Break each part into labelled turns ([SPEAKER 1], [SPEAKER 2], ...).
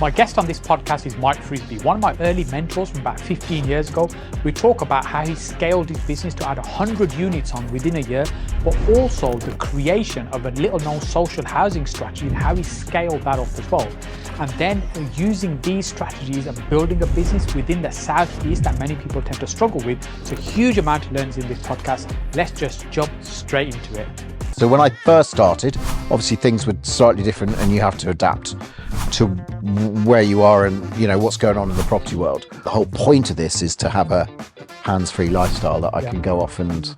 [SPEAKER 1] My guest on this podcast is Mike Frisby, one of my early mentors from about 15 years ago. We talk about how he scaled his business to add 100 units on within a year, but also the creation of a little known social housing strategy and how he scaled that up as well. And then using these strategies and building a business within the Southeast that many people tend to struggle with. It's a huge amount to learn in this podcast. Let's just jump straight into it.
[SPEAKER 2] So when I first started, obviously things were slightly different and you have to adapt to where you are and, you know, what's going on in the property world. The whole point of this is to have a hands-free lifestyle that I can go off and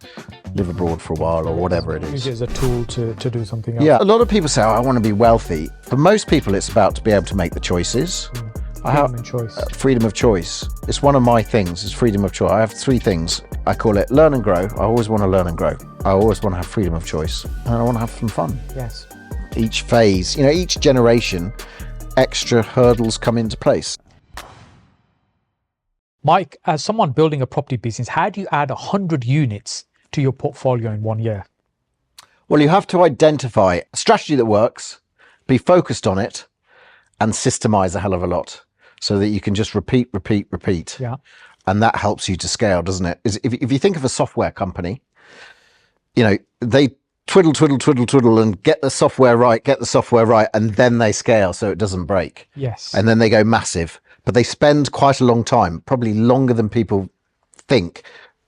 [SPEAKER 2] live abroad for a while or whatever it is.
[SPEAKER 1] Use it as a tool to do something else.
[SPEAKER 2] Yeah, a lot of people say, oh, I want to be wealthy. For most people, it's about to be able to make the choices.
[SPEAKER 1] Freedom of choice.
[SPEAKER 2] Freedom of choice. It's one of my things, is freedom of choice. I have three things. I call it learn and grow. I always want to learn and grow. I always want to have freedom of choice. And I want to have some fun.
[SPEAKER 1] Yes.
[SPEAKER 2] Each phase, you know, each generation, extra hurdles come into place.
[SPEAKER 1] Mike, as someone building a property business, how do you add 100 units to your portfolio in 1 year?
[SPEAKER 2] Well, you have to identify a strategy that works, be focused on it, and systemize a hell of a lot so that you can just repeat.
[SPEAKER 1] Yeah.
[SPEAKER 2] And that helps you to scale, doesn't it? If you think of a software company, you know, they twiddle and get the software right, and then they scale so it doesn't break.
[SPEAKER 1] Yes.
[SPEAKER 2] And then they go massive, but they spend quite a long time, probably longer than people think,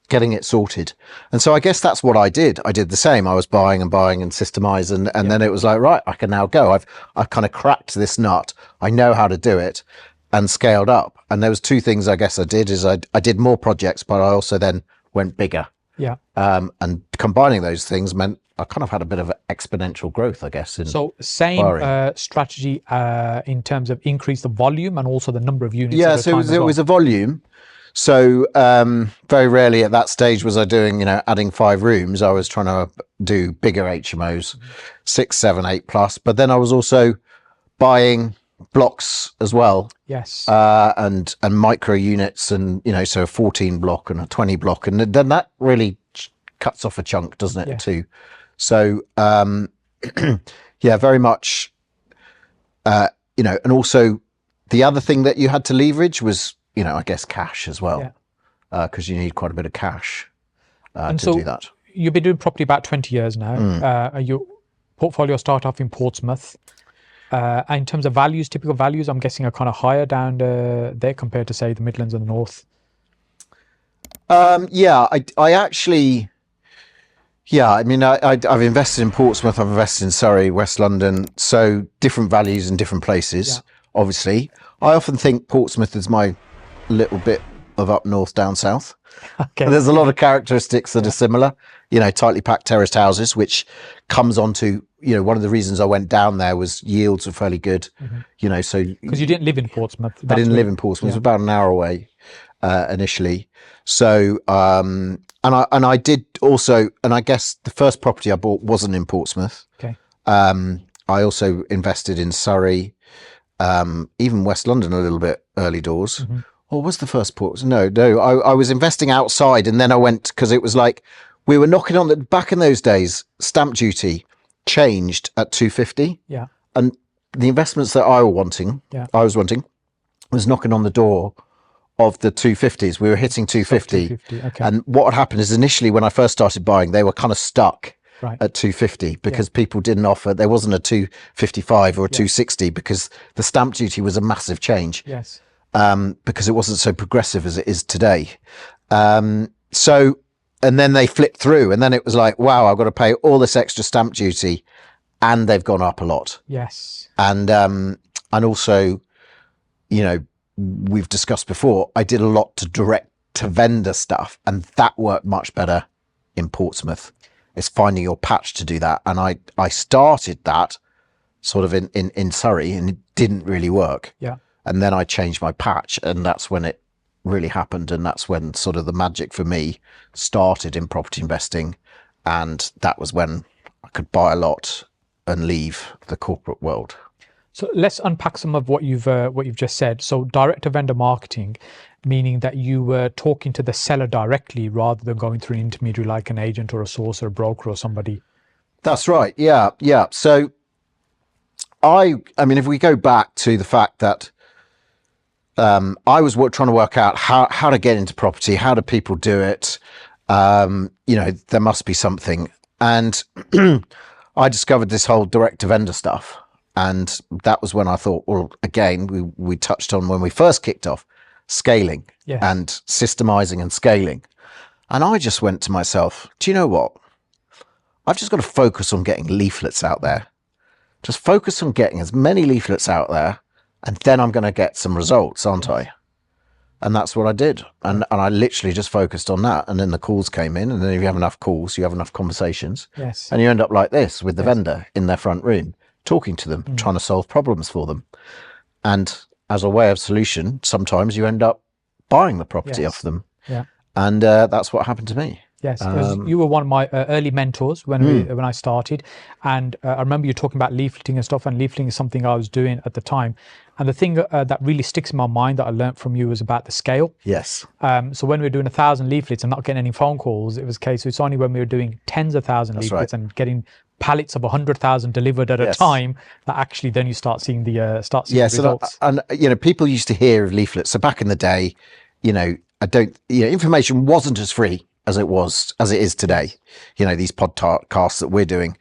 [SPEAKER 2] getting it sorted. And so I guess that's what I did. I did the same. I was buying and systemize, and then it was like, right, I can now go. I've kind of cracked this nut. I know how to do it, and scaled up. And there was two things I guess I did is I did more projects, but I also then went bigger.
[SPEAKER 1] Yeah.
[SPEAKER 2] And combining those things meant I kind of had a bit of exponential growth, I guess.
[SPEAKER 1] So same strategy in terms of increase the volume and also the number of units.
[SPEAKER 2] Yeah, so it was a volume. So very rarely at that stage was I doing, you know, adding 5 rooms. I was trying to do bigger HMOs, 6, 7, 8 plus. But then I was also buying blocks as well.
[SPEAKER 1] Yes.
[SPEAKER 2] And micro units, and, you know, so a 14 block and a 20 block. And then that really cuts off a chunk, doesn't it, too? So, yeah, very much, you know, and also the other thing that you had to leverage was, you know, I guess cash as well, because you need quite a bit of cash to do that.
[SPEAKER 1] You've been doing property about 20 years now. Your portfolio started off in Portsmouth. In terms of values, typical values, I'm guessing are kind of higher down there compared to, say, the Midlands and the North.
[SPEAKER 2] Yeah, I actually... Yeah, I mean, I've invested in Portsmouth, I've invested in Surrey, West London, so different values in different places, obviously. I often think Portsmouth is my little bit of up north, down south. Okay. There's a lot of characteristics that are similar, you know, tightly packed terraced houses, which comes on to, you know, one of the reasons I went down there was yields were fairly good, you know, so... Because
[SPEAKER 1] you didn't live in Portsmouth.
[SPEAKER 2] I didn't live in Portsmouth, it was about an hour away initially. So, and I did also, and I guess the first property I bought wasn't in Portsmouth.
[SPEAKER 1] Okay.
[SPEAKER 2] I also invested in Surrey, even West London a little bit early doors. Or was the first port? No, I was investing outside, and then I went, because it was like, we were knocking on the, back in those days, stamp duty changed at 250.
[SPEAKER 1] Yeah.
[SPEAKER 2] And the investments that I was wanting was knocking on the door of the 250s. We were hitting 250.
[SPEAKER 1] Okay.
[SPEAKER 2] And what had happened is initially when I first started buying, they were kind of stuck at 250 because people didn't offer, there wasn't a 255 or a 260 because the stamp duty was a massive change.
[SPEAKER 1] Yes.
[SPEAKER 2] Because it wasn't so progressive as it is today. So, and then they flipped through, and then it was like, wow, I've got to pay all this extra stamp duty, and they've gone up a lot.
[SPEAKER 1] Yes.
[SPEAKER 2] And also, you know, we've discussed before, I did a lot to direct to vendor stuff, and that worked much better in Portsmouth. It's finding your patch to do that. And I started that sort of in Surrey, and it didn't really work.
[SPEAKER 1] Yeah.
[SPEAKER 2] And then I changed my patch, and that's when it really happened. And that's when sort of the magic for me started in property investing. And that was when I could buy a lot and leave the corporate world.
[SPEAKER 1] So let's unpack some of what you've just said. So direct to vendor marketing, meaning that you were talking to the seller directly rather than going through an intermediary like an agent or a source or a broker or somebody.
[SPEAKER 2] That's right. Yeah. So I mean, if we go back to the fact that I was trying to work out how to get into property. How do people do it? There must be something. And I discovered this whole direct to vendor stuff. And that was when I thought, well, again, we touched on when we first kicked off, scaling and systemizing and scaling. And I just went to myself, do you know what? I've just got to focus on getting leaflets out there. Just focus on getting as many leaflets out there, and then I'm going to get some results, aren't I? And that's what I did. And I literally just focused on that. And then the calls came in. And then if you have enough calls, you have enough conversations.
[SPEAKER 1] Yes.
[SPEAKER 2] And you end up like this with the vendor in their front room, talking to them, trying to solve problems for them. And as a way of solution, sometimes you end up buying the property off them.
[SPEAKER 1] Yeah.
[SPEAKER 2] And that's what happened to me.
[SPEAKER 1] Yes, because you were one of my early mentors when I started, and I remember you talking about leafleting and stuff, and leafleting is something I was doing at the time. And the thing that really sticks in my mind that I learned from you was about the scale.
[SPEAKER 2] Yes.
[SPEAKER 1] So when we were doing 1,000 leaflets and not getting any phone calls, it was a case. It's only when we were doing tens of thousands of leaflets and getting pallets of 100,000 delivered at a time that actually then you start seeing the results.
[SPEAKER 2] And people used to hear of leaflets. So back in the day, information wasn't as free as it is today. These podcasts that we're doing,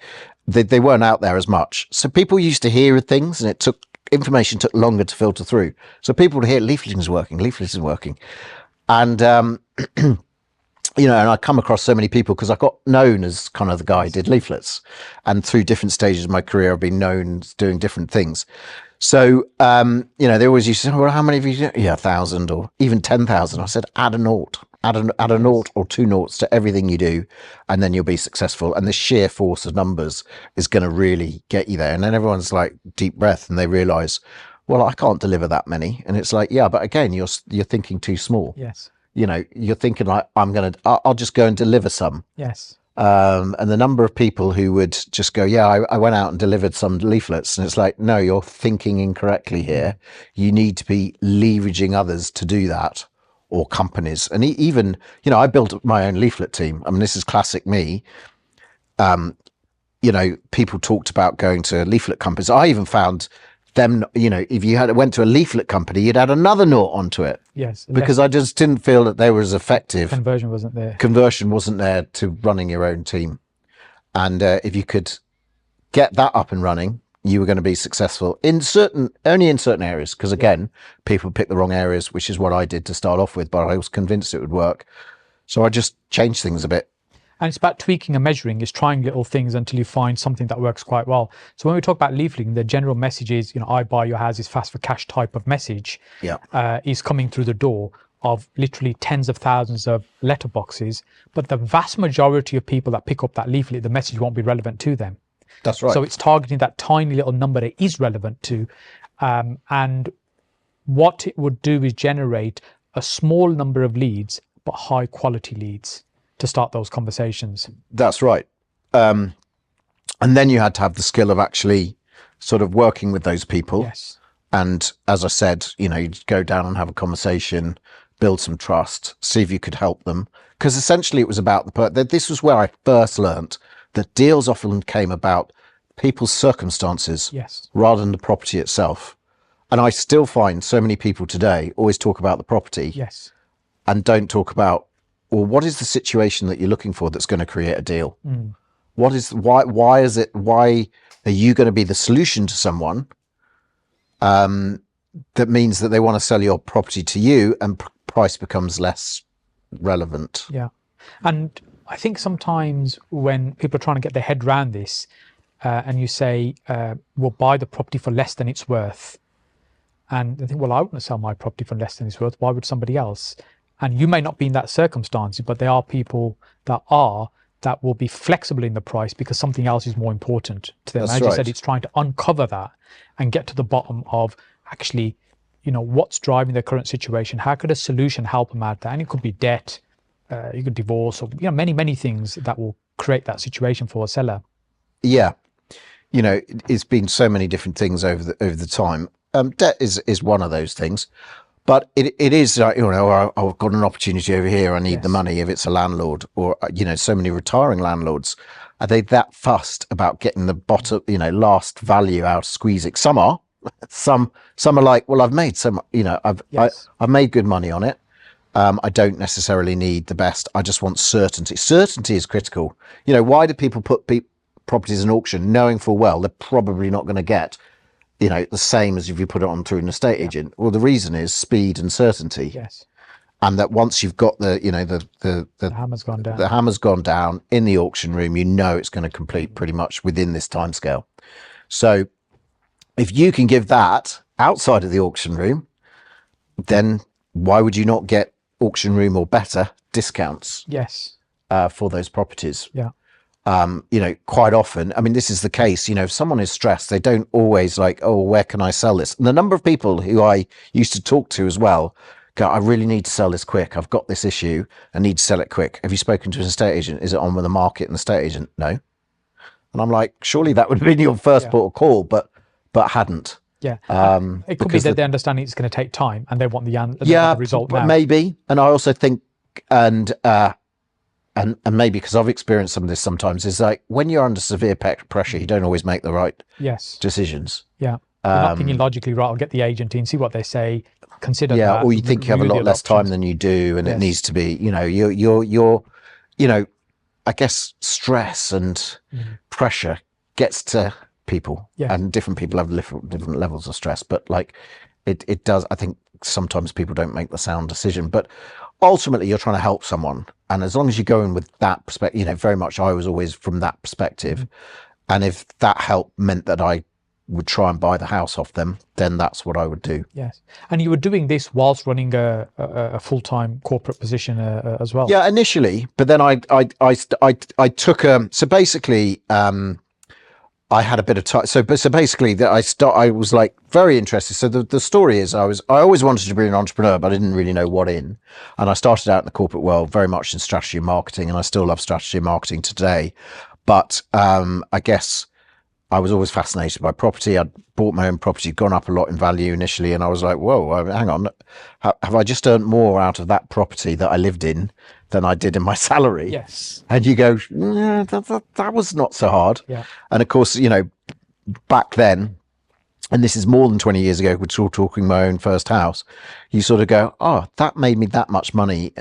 [SPEAKER 2] they weren't out there as much. So people used to hear of things, and information took longer to filter through. So people would hear leafleting is working. And, and I come across so many people because I got known as kind of the guy who did leaflets. And through different stages of my career, I've been known as doing different things. So, they always used to say, well, how many of you do? Yeah, 1,000 or even 10,000. I said, add a naught. Add a naught or two noughts to everything you do, and then you'll be successful. And the sheer force of numbers is going to really get you there. And then everyone's like, deep breath, and they realize, well, I can't deliver that many. And it's like, yeah, but again, you're thinking too small.
[SPEAKER 1] Yes.
[SPEAKER 2] You're thinking like, I'll just go and deliver some.
[SPEAKER 1] Yes.
[SPEAKER 2] And the number of people who would just go, yeah, I went out and delivered some leaflets. And it's like, no, you're thinking incorrectly here. You need to be leveraging others to do that, or companies. And even, I built my own leaflet team. I mean, this is classic me. People talked about going to leaflet companies. I even found them, if you went to a leaflet company, you'd add another naught onto it.
[SPEAKER 1] Yes.
[SPEAKER 2] Because I just didn't feel that they were as effective.
[SPEAKER 1] Conversion wasn't there
[SPEAKER 2] to running your own team. And if you could get that up and running, you were going to be successful only in certain areas. Because again, people pick the wrong areas, which is what I did to start off with, but I was convinced it would work. So I just changed things a bit.
[SPEAKER 1] And it's about tweaking and measuring, is trying little things until you find something that works quite well. So when we talk about leafleting, the general message is, I buy your houses fast for cash type of message is coming through the door of literally tens of thousands of letterboxes. But the vast majority of people that pick up that leaflet, the message won't be relevant to them.
[SPEAKER 2] That's right.
[SPEAKER 1] So it's targeting that tiny little number that is relevant to. And what it would do is generate a small number of leads, but high quality leads to start those conversations.
[SPEAKER 2] That's right. And then you had to have the skill of actually sort of working with those people.
[SPEAKER 1] Yes.
[SPEAKER 2] And as I said, you'd go down and have a conversation, build some trust, see if you could help them. Because essentially it was about this was where I first learnt that deals often came about people's circumstances rather than the property itself. And I still find so many people today always talk about the property and don't talk about, well, what is the situation that you're looking for that's going to create a deal? Why are you going to be the solution to someone that means that they want to sell your property to you, and price becomes less relevant?
[SPEAKER 1] Yeah. And I think sometimes when people are trying to get their head around this, and you say, we'll buy the property for less than it's worth. And they think, well, I wouldn't sell my property for less than it's worth. Why would somebody else? And you may not be in that circumstance, but there are people that will be flexible in the price because something else is more important to them. As you said, it's trying to uncover that and get to the bottom of actually, what's driving their current situation. How could a solution help them out there? And it could be debt, you could divorce, or many, many things that will create that situation for a seller. Yeah.
[SPEAKER 2] It's been so many different things over the time. Debt is one of those things, but it is like, I've got an opportunity over here. I need the money. If it's a landlord, or, so many retiring landlords, are they that fussed about getting the bottom, last value out, squeezing? Some are, Some are like, well, I've made so much, I've made good money on it. I don't necessarily need the best. I just want certainty. Certainty is critical. Why do people put properties in auction knowing full well they're probably not going to get, the same as if you put it on through an estate agent? Well, the reason is speed and certainty.
[SPEAKER 1] Yes.
[SPEAKER 2] And that once you've got the
[SPEAKER 1] hammer's gone down.
[SPEAKER 2] The hammer's gone down in the auction room, it's going to complete pretty much within this timescale. So if you can give that outside of the auction room, then why would you not get auction room or better discounts?
[SPEAKER 1] Yes.
[SPEAKER 2] For those properties.
[SPEAKER 1] Yeah.
[SPEAKER 2] Quite often, I mean, this is the case, if someone is stressed, they don't always like, oh, where can I sell this? And the number of people who I used to talk to as well go, I really need to sell this quick. I've got this issue. I need to sell it quick. Have you spoken to an estate agent? Is it on with the market and the estate agent? No. And I'm like, surely that would have been your first port of call, but hadn't.
[SPEAKER 1] Yeah. It could be that they understand it's going to take time and they want the result now.
[SPEAKER 2] Maybe. And I also think, and maybe because I've experienced some of this sometimes, is like when you're under severe pressure, you don't always make the right decisions.
[SPEAKER 1] Yeah. You're not thinking logically, right, I'll get the agent in, see what they say, consider that.
[SPEAKER 2] Yeah, or you think you have a lot less time than you do, and it needs to be, you're I guess stress and pressure gets to people, and different people have different levels of stress, but like it does, I think sometimes people don't make the sound decision, but ultimately you're trying to help someone. And as long as you go in with that perspective, very much I was always from that perspective. And if that help meant that I would try and buy the house off them, then that's what I would do. Yes.
[SPEAKER 1] And you were doing this whilst running a full-time corporate position as well?
[SPEAKER 2] Yeah, initially, but then I took so basically I had a bit of time. So basically I was like very interested. So the story is I always wanted to be an entrepreneur, but I didn't really know what in. And I started out in the corporate world very much in strategy and marketing, and I still love strategy and marketing today. But I guess I was always fascinated by property. I'd bought my own property, gone up a lot in value initially. And I was like, whoa, hang on. Have I just earned more out of that property that I lived in than I did in my salary?
[SPEAKER 1] Yes.
[SPEAKER 2] And you go, that was not so hard.
[SPEAKER 1] Yeah.
[SPEAKER 2] And of course, back then, and this is more than 20 years ago, we're still talking my own first house, you sort of go, oh, that made me that much money.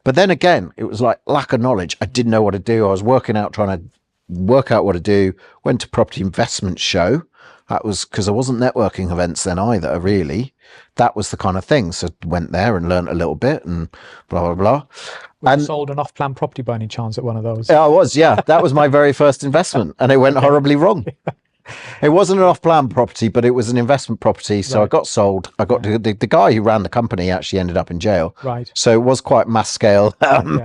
[SPEAKER 2] But then again, it was like lack of knowledge. I didn't know what to do. I was working out, trying to work out what to do. Went to property investment show. That was because there wasn't networking events then either, really. That was the kind of thing. So went there and learned a little bit and blah, blah, blah.
[SPEAKER 1] And sold an off-plan property by any chance at one of those?
[SPEAKER 2] Yeah, I was, yeah. That was my very first investment and it went horribly wrong. It wasn't an off-plan property, but it was an investment property. So I got sold. I got the guy who ran the company actually ended up in jail.
[SPEAKER 1] Right.
[SPEAKER 2] So it was quite mass scale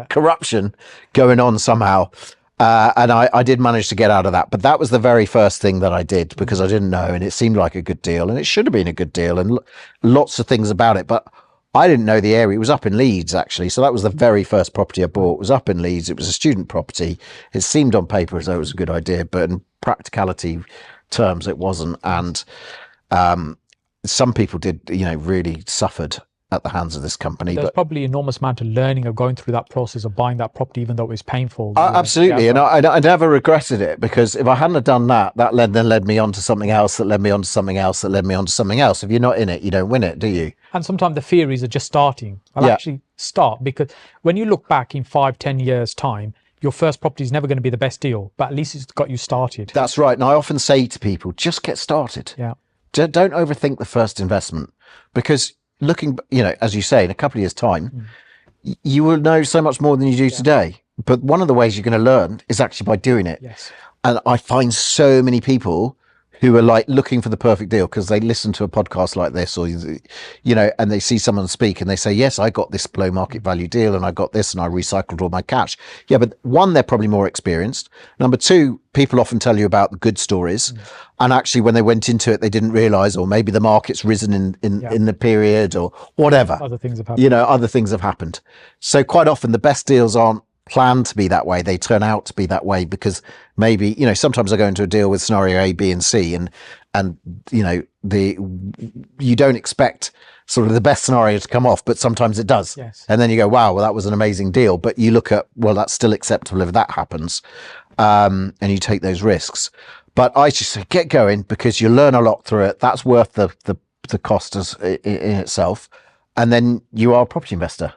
[SPEAKER 2] corruption going on somehow. And I did manage to get out of that. But that was the very first thing that I did because I didn't know. And it seemed like a good deal. And it should have been a good deal. And lots of things about it. But I didn't know the area. It was up in Leeds, actually. So that was the very first property I bought. It was up in Leeds. It was a student property. It seemed on paper as though it was a good idea. But in practicality terms, it wasn't. And some people did, really suffered at the hands of this company.
[SPEAKER 1] There's probably an enormous amount of learning of going through that process of buying that property, even though it was painful.
[SPEAKER 2] Absolutely. And I never regretted it because if I hadn't have done that, that led me on to something else, that led me on to something else, that led me on to something else. If you're not in it, you don't win it, do you?
[SPEAKER 1] And sometimes the theories are just starting. I'll actually start because when you look back in 5-10 years time, your first property is never going to be the best deal, but at least it's got you started.
[SPEAKER 2] That's right. And I often say to people, just get started.
[SPEAKER 1] Yeah.
[SPEAKER 2] Don't overthink the first investment because looking, as you say, in a couple of years' time, you will know so much more than you do today. But one of the ways you're going to learn is actually by doing it.
[SPEAKER 1] Yes.
[SPEAKER 2] And I find so many people who are like looking for the perfect deal because they listen to a podcast like this or, and they see someone speak and they say, yes, I got this below market value deal and I got this and I recycled all my cash. Yeah, but one, they're probably more experienced. Number two, people often tell you about the good stories. And actually when they went into it, they didn't realize, or maybe the market's risen in the period or whatever.
[SPEAKER 1] Other things have happened.
[SPEAKER 2] Other things have happened. So quite often the best deals aren't planned to be that way. They turn out to be that way because maybe, sometimes I go into a deal with scenario A, B, and C and you don't expect sort of the best scenario to come off, but sometimes it does.
[SPEAKER 1] Yes.
[SPEAKER 2] And then you go, wow, well, that was an amazing deal. But you look at, well, that's still acceptable if that happens. And you take those risks. But I just say, get going, because you learn a lot through it. That's worth the cost in itself. And then you are a property investor.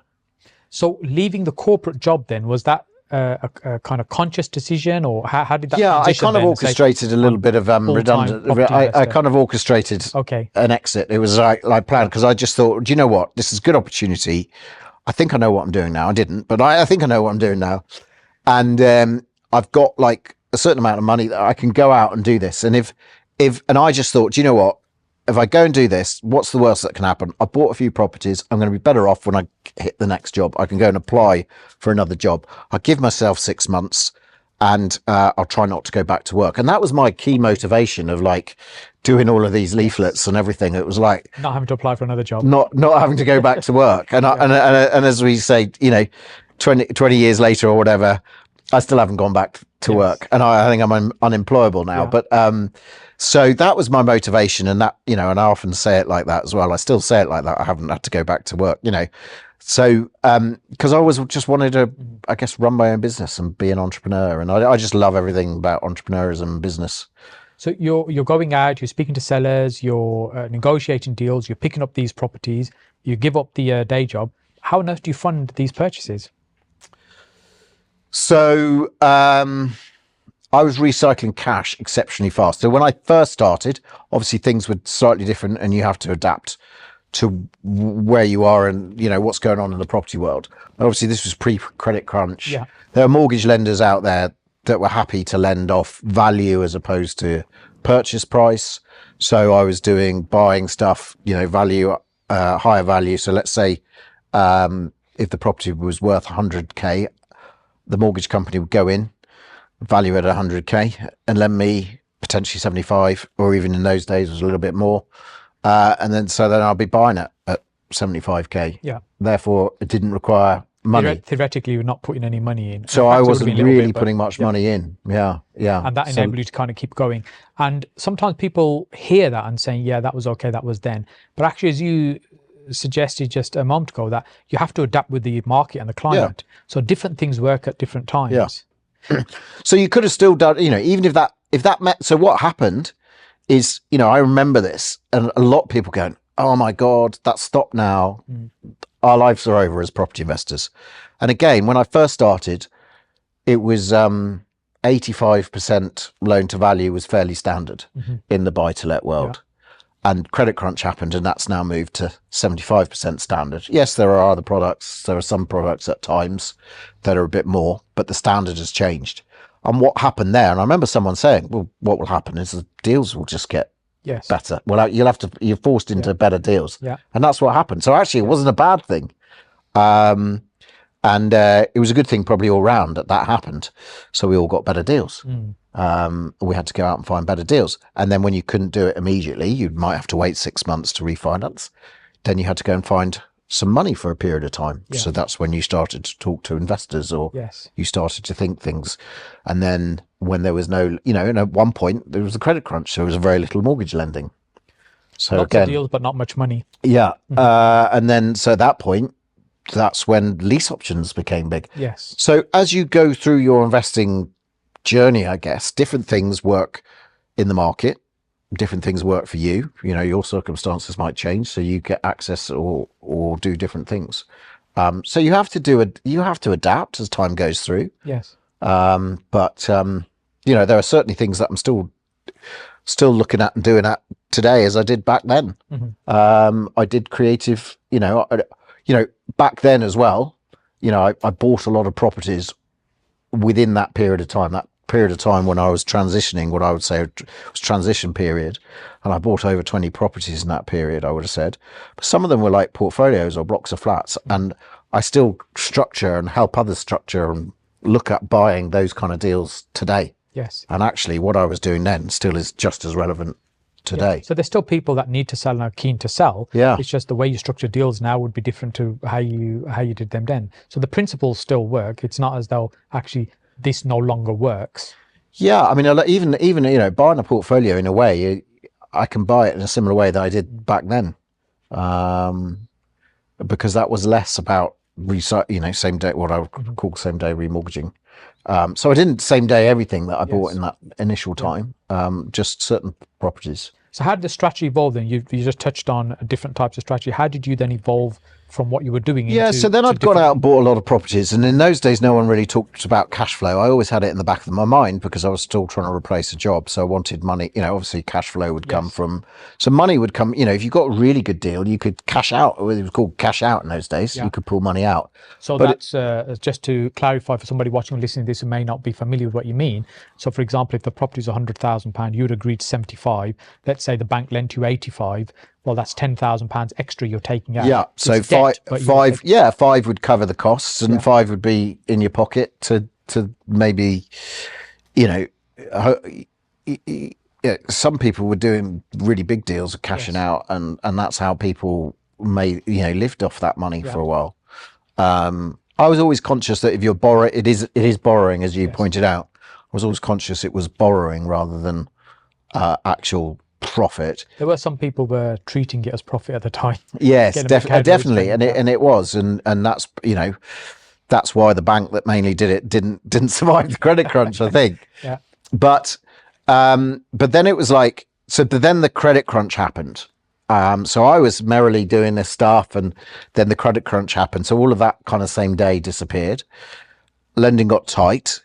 [SPEAKER 1] So leaving the corporate job then, was that a kind of conscious decision, or how did that?
[SPEAKER 2] Yeah, I
[SPEAKER 1] transition
[SPEAKER 2] kind of
[SPEAKER 1] then,
[SPEAKER 2] orchestrated a little bit of redundant. I kind of orchestrated an exit. It was like planned, because I just thought, do you know what? This is a good opportunity. I think I know what I'm doing now. I didn't, but I think I know what I'm doing now. And I've got like a certain amount of money that I can go out and do this. And and I just thought, do you know what? If I go and do this, what's the worst that can happen? I bought a few properties. I'm going to be better off when I hit the next job. I can go and apply for another job. I give myself 6 months, and I'll try not to go back to work. And that was my key motivation of like doing all of these leaflets and everything. It was like
[SPEAKER 1] not having to apply for another job,
[SPEAKER 2] not having to go back to work. And and as we say, 20 years later or whatever, I still haven't gone back to work, and I think I'm unemployable now. But so that was my motivation, and that, and I often say it like that as well. I still say it like that. I haven't had to go back to work, So because I always just wanted to, I guess, run my own business and be an entrepreneur, and I just love everything about entrepreneurism and business.
[SPEAKER 1] So you're going out, you're speaking to sellers, you're negotiating deals, you're picking up these properties, you give up the day job. How on earth do you fund these purchases?
[SPEAKER 2] So I was recycling cash exceptionally fast. So when I first started, obviously things were slightly different, and you have to adapt to where you are and what's going on in the property world. Obviously this was pre-credit crunch.
[SPEAKER 1] Yeah.
[SPEAKER 2] There are mortgage lenders out there that were happy to lend off value as opposed to purchase price. So I was buying stuff, value, higher value. So let's say if the property was worth 100k, the mortgage company would go in, value it at 100k, and lend me potentially 75, or even in those days was a little bit more. And then I'll be buying it at 75k.
[SPEAKER 1] Yeah.
[SPEAKER 2] Therefore, it didn't require money.
[SPEAKER 1] Theoretically, you're not putting any money in.
[SPEAKER 2] So I wasn't really putting much money in. Yeah.
[SPEAKER 1] And that enabled you to kind of keep going. And sometimes people hear that and saying, yeah, that was okay, that was then. But actually, as you suggested just a moment ago, that you have to adapt with the market and the climate. So different things work at different times.
[SPEAKER 2] Yeah. So you could have still done, even if that met. So what happened is, I remember this, and a lot of people going, oh my God, that's stopped now. Our lives are over as property investors. And again, when I first started, it was 85% loan to value was fairly standard in the buy to let world. And credit crunch happened, and that's now moved to 75% standard. Yes, there are other products. There are some products at times that are a bit more, but the standard has changed. And what happened there, and I remember someone saying, well, what will happen is the deals will just get better. Well, you're forced into better deals. Yeah. And that's what happened. So actually, it wasn't a bad thing. And it was a good thing probably all round that happened. So we all got better deals. We had to go out and find better deals. And then when you couldn't do it immediately, you might have to wait 6 months to refinance. Then you had to go and find some money for a period of time. So that's when you started to talk to investors, or you started to think things. And then when there was no, and at one point there was a credit crunch, so there was very little mortgage lending. So
[SPEAKER 1] lots of deals, but not much money.
[SPEAKER 2] Yeah. And then, so at that point, that's when lease options became big.
[SPEAKER 1] Yes.
[SPEAKER 2] So as you go through your investing journey, I guess, different things work in the market. Different things work for you. Your circumstances might change, so you get access or do different things. So you have to adapt as time goes through.
[SPEAKER 1] Yes.
[SPEAKER 2] But there are certainly things that I'm still looking at and doing at today as I did back then. I did creative, back then as well. I bought a lot of properties within that period of time. That period of time when I was transitioning, what I would say was transition period, and I bought over 20 properties in that period, I would have said. But some of them were like portfolios or blocks of flats, and I still structure and help others structure and look at buying those kind of deals today.
[SPEAKER 1] Yes.
[SPEAKER 2] And actually what I was doing then still is just as relevant today.
[SPEAKER 1] So there's still people that need to sell and are keen to sell.
[SPEAKER 2] Yeah.
[SPEAKER 1] It's just the way you structure deals now would be different to how you did them then. So the principles still work. It's not as though actually this no longer works.
[SPEAKER 2] Yeah, I mean, even buying a portfolio in a way, I can buy it in a similar way that I did back then, because that was less about same day, what I would call same day remortgaging. So I didn't same day everything that I bought in that initial time, just certain properties.
[SPEAKER 1] So how did the strategy evolve then? You just touched on different types of strategy. How did you then evolve from what you were doing?
[SPEAKER 2] So then I'd gone out and bought a lot of properties, and in those days no one really talked about cash flow. I always had it in the back of my mind because I was still trying to replace a job, so I wanted money. Obviously cash flow would come from, so money would come, if you got a really good deal, you could cash out. It was called cash out in those days. You could pull money out.
[SPEAKER 1] So that's just to clarify for somebody watching or listening to this who may not be familiar with what you mean. So for example, if the property is £100,000, you'd agreed to 75. Let's say the bank lent you 85. Well, that's £10,000 extra you're taking out.
[SPEAKER 2] Yeah, so five would cover the costs, and 5 would be in your pocket to maybe, some people were doing really big deals of cashing out, and that's how people lived off that money for a while. I was always conscious that if you're borrowing, it is borrowing, as you pointed out. I was always conscious it was borrowing rather than actual profit.
[SPEAKER 1] There were some people were treating it as profit at the time.
[SPEAKER 2] Yes, definitely, and it was, and that's that's why the bank that mainly did it didn't survive the credit crunch, I think. But then it was like, then the credit crunch happened. So I was merrily doing this stuff, and then the credit crunch happened. So all of that kind of same day disappeared. Lending got tight.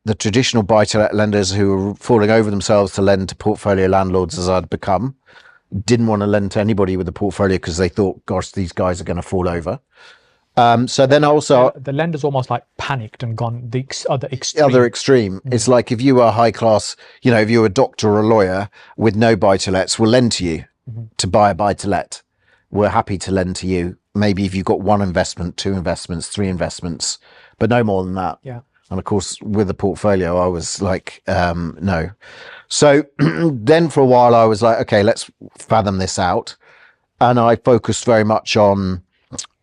[SPEAKER 2] The traditional buy-to-let lenders who were falling over themselves to lend to portfolio landlords, as I'd become, didn't want to lend to anybody with a portfolio because they thought, gosh, these guys are going to fall over. So then also
[SPEAKER 1] the lenders almost like panicked and gone the other extreme.
[SPEAKER 2] It's like if you were high class, if you were a doctor or a lawyer with no buy-to-lets, we'll lend to you to buy a buy-to-let. We're happy to lend to you. Maybe if you've got 1 investment, 2 investments, 3 investments, but no more than that. And of course, with the portfolio, I was like, no. So then for a while, I was like, okay, let's fathom this out. And I focused very much on,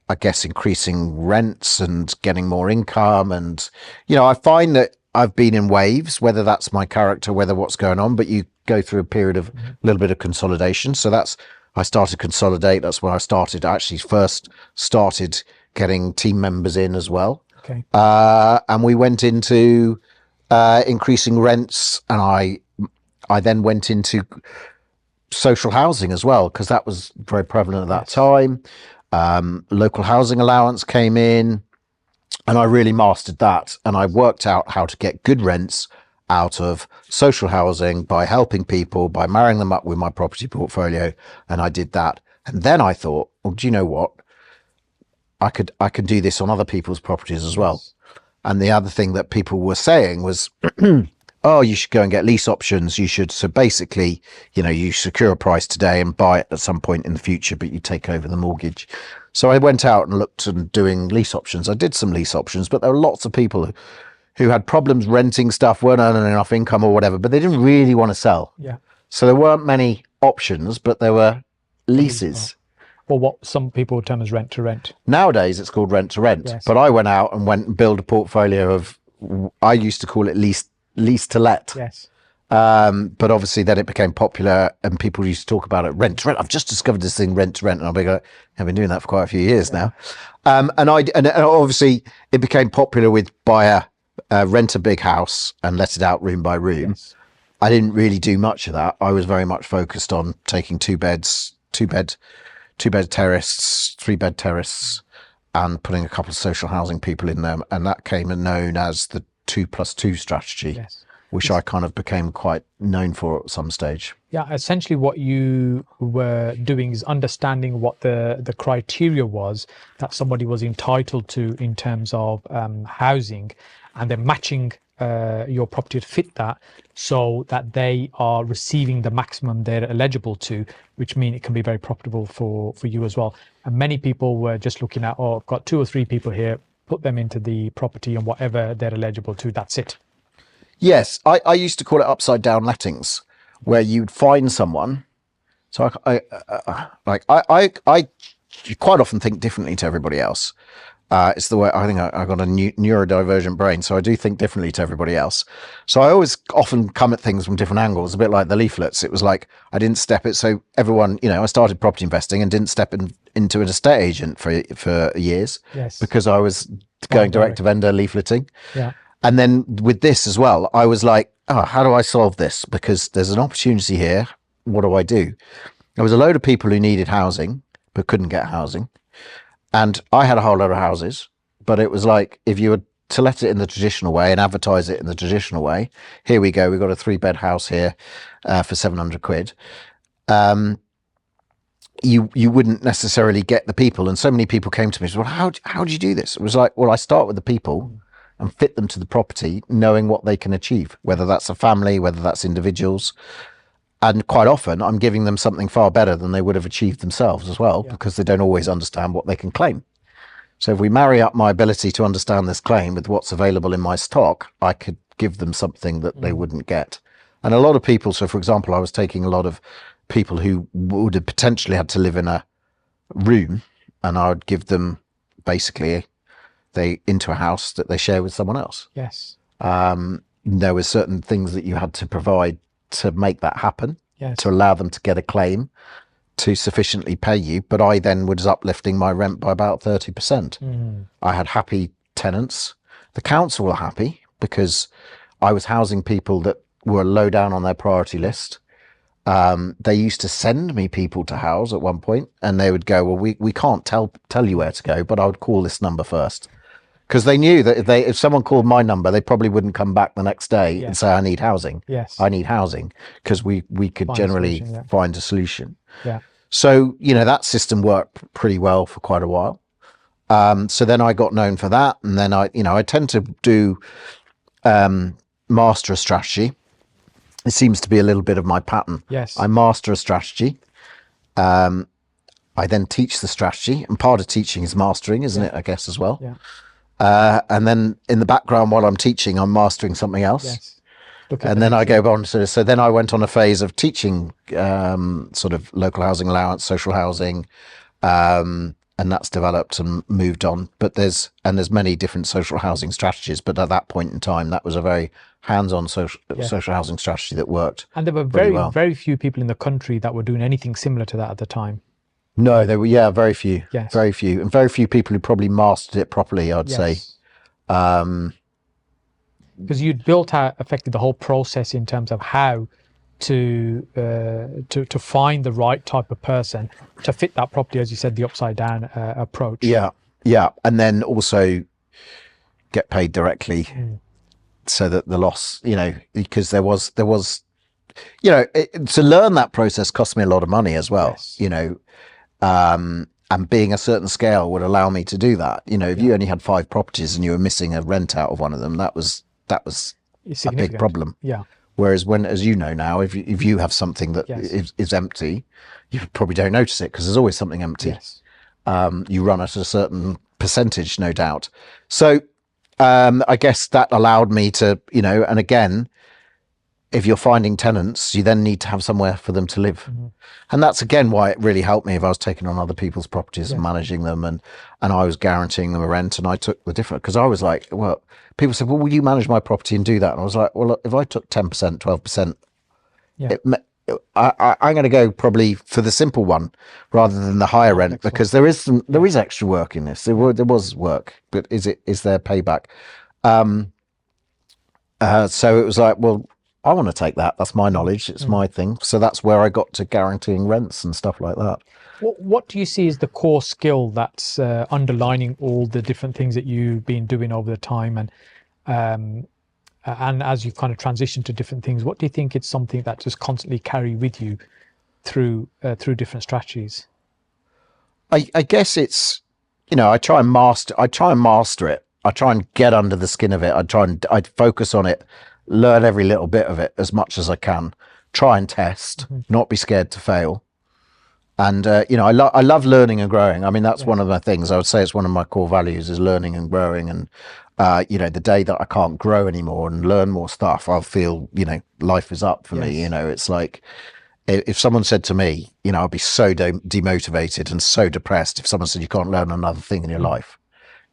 [SPEAKER 2] I guess, increasing rents and getting more income. And, I find that I've been in waves, whether that's my character, whether what's going on, but you go through a period of a little bit of consolidation. So I started consolidate. That's when I first started getting team members in as well.
[SPEAKER 1] Okay.
[SPEAKER 2] And we went into increasing rents, and I then went into social housing as well, because that was very prevalent at that time. Local housing allowance came in, and I really mastered that. And I worked out how to get good rents out of social housing by helping people, by marrying them up with my property portfolio. And I did that. And then I thought, well, do you know what? I could do this on other people's properties as well. And the other thing that people were saying was, oh, you should go and get lease options. You should. So basically, you secure a price today and buy it at some point in the future, but you take over the mortgage. So I went out and looked and doing lease options. I did some lease options, but there were lots of people who had problems renting stuff, weren't earning enough income or whatever, but they didn't really want to sell. So there weren't many options, but there were leases.
[SPEAKER 1] Or what some people term as rent to rent.
[SPEAKER 2] Nowadays it's called rent to rent. But I went out and built a portfolio of, I used to call it lease to let. But obviously then it became popular and people used to talk about it, rent to rent. I've just discovered this thing, rent to rent, and I've been doing that for quite a few years now. And obviously it became popular with rent a big house and let it out room by room. I didn't really do much of that. I was very much focused on taking 2 bed terrace, 3-bed terrace, and putting a couple of social housing people in them. And that came known as the 2+2 strategy, which I kind of became quite known for at some stage.
[SPEAKER 1] Essentially what you were doing is understanding what the criteria was that somebody was entitled to in terms of housing, and then matching your property to fit that, so that they are receiving the maximum they're eligible to, which means it can be very profitable for you as well. And many people were just looking at, I've got 2 or 3 people here, put them into the property and whatever they're eligible to, that's it.
[SPEAKER 2] Yes, I used to call it upside down lettings, where you'd find someone. So I quite often think differently to everybody else. It's the way I think I got a neurodivergent brain, so I do think differently to everybody else. So I always often come at things from different angles, a bit like the leaflets. It was like I didn't step it. So everyone, I started property investing and didn't step into an estate agent for years, because I was going direct to vendor leafleting.
[SPEAKER 1] Yeah.
[SPEAKER 2] And then with this as well, I was like, oh, how do I solve this? Because there's an opportunity here. What do I do? There was a load of people who needed housing but couldn't get housing. And I had a whole lot of houses, but it was like, if you were to let it in the traditional way and advertise it in the traditional way, here we go, we've got a 3-bed house here for 700 quid. You wouldn't necessarily get the people. And so many people came to me and said, well, how do you do this? It was like, well, I start with the people and fit them to the property, knowing what they can achieve, whether that's a family, whether that's individuals. And quite often I'm giving them something far better than they would have achieved themselves as well, because they don't always understand what they can claim. So if we marry up my ability to understand this claim with what's available in my stock, I could give them something that they wouldn't get. And a lot of people, so for example, I was taking a lot of people who would have potentially had to live in a room, and I would give them basically into a house that they share with someone else.
[SPEAKER 1] Yes.
[SPEAKER 2] There were certain things that you had to provide to make that happen, to allow them to get a claim to sufficiently pay you. But I then was uplifting my rent by about 30%. I had happy tenants. The council were happy because I was housing people that were low down on their priority list. They used to send me people to house at one point, and they would go, well, we can't tell you where to go, but I would call this number first. Because they knew that if someone called my number, they probably wouldn't come back the next day and say, I need housing.
[SPEAKER 1] Yes.
[SPEAKER 2] I need housing, because we could generally find a solution.
[SPEAKER 1] Yeah.
[SPEAKER 2] So, that system worked pretty well for quite a while. So then I got known for that. And then I tend to do master a strategy. It seems to be a little bit of my pattern.
[SPEAKER 1] Yes.
[SPEAKER 2] I master a strategy. I then teach the strategy. And part of teaching is mastering, isn't it, I guess, as well?
[SPEAKER 1] Yeah.
[SPEAKER 2] And then in the background while I'm teaching, I'm mastering something else.
[SPEAKER 1] Yes.
[SPEAKER 2] And then I go on to, so then I went on a phase of teaching sort of local housing allowance, social housing, and that's developed and moved on. But there's many different social housing strategies. But at that point in time, that was a very hands-on social housing strategy that worked.
[SPEAKER 1] And there were very few people in the country that were doing anything similar to that at the time.
[SPEAKER 2] No, there were, very few,
[SPEAKER 1] Yes.
[SPEAKER 2] very few, and very few people who probably mastered it properly, I'd say.
[SPEAKER 1] Because you'd built out effectively the whole process in terms of how to find the right type of person to fit that property, as you said, the upside down approach.
[SPEAKER 2] Yeah, and then also get paid directly, so that the loss, because there was, to learn that process cost me a lot of money as well.
[SPEAKER 1] Yes.
[SPEAKER 2] And being a certain scale would allow me to do that. If you only had 5 properties and you were missing a rent out of one of them, that was a big problem.
[SPEAKER 1] Yeah.
[SPEAKER 2] Whereas as you know now, if you have something that is empty, you probably don't notice it because there's always something empty.
[SPEAKER 1] Yes.
[SPEAKER 2] You run at a certain percentage, no doubt. So I guess that allowed me to, and again, if you're finding tenants, you then need to have somewhere for them to live. And that's again why it really helped me if I was taking on other people's properties and managing them, and I was guaranteeing them a rent, and I took the different, because I was like, well, people said, well, will you manage my property and do that? And I was like, well, look, if I took 10%, 12%, I'm going to go probably for the simple one rather than the higher rent, because there is extra work in this. There was work, but is there payback? So it was like, well, I want to take that. That's my knowledge. It's my thing. So that's where I got to guaranteeing rents and stuff like that.
[SPEAKER 1] What do you see as the core skill that's underlining all the different things that you've been doing over the time, and as you've kind of transitioned to different things, what do you think it's something that just constantly carry with you through different strategies?
[SPEAKER 2] I guess it's, I try and master it. I try and get under the skin of it. I focus on it, learn every little bit of it as much as I can, try and test, not be scared to fail. And, I love learning and growing. I mean, that's one of my things. I would say it's one of my core values is learning and growing. And, the day that I can't grow anymore and learn more stuff, I'll feel, life is up for me. It's like, if someone said to me, I'd be so demotivated and so depressed if someone said you can't learn another thing in your life.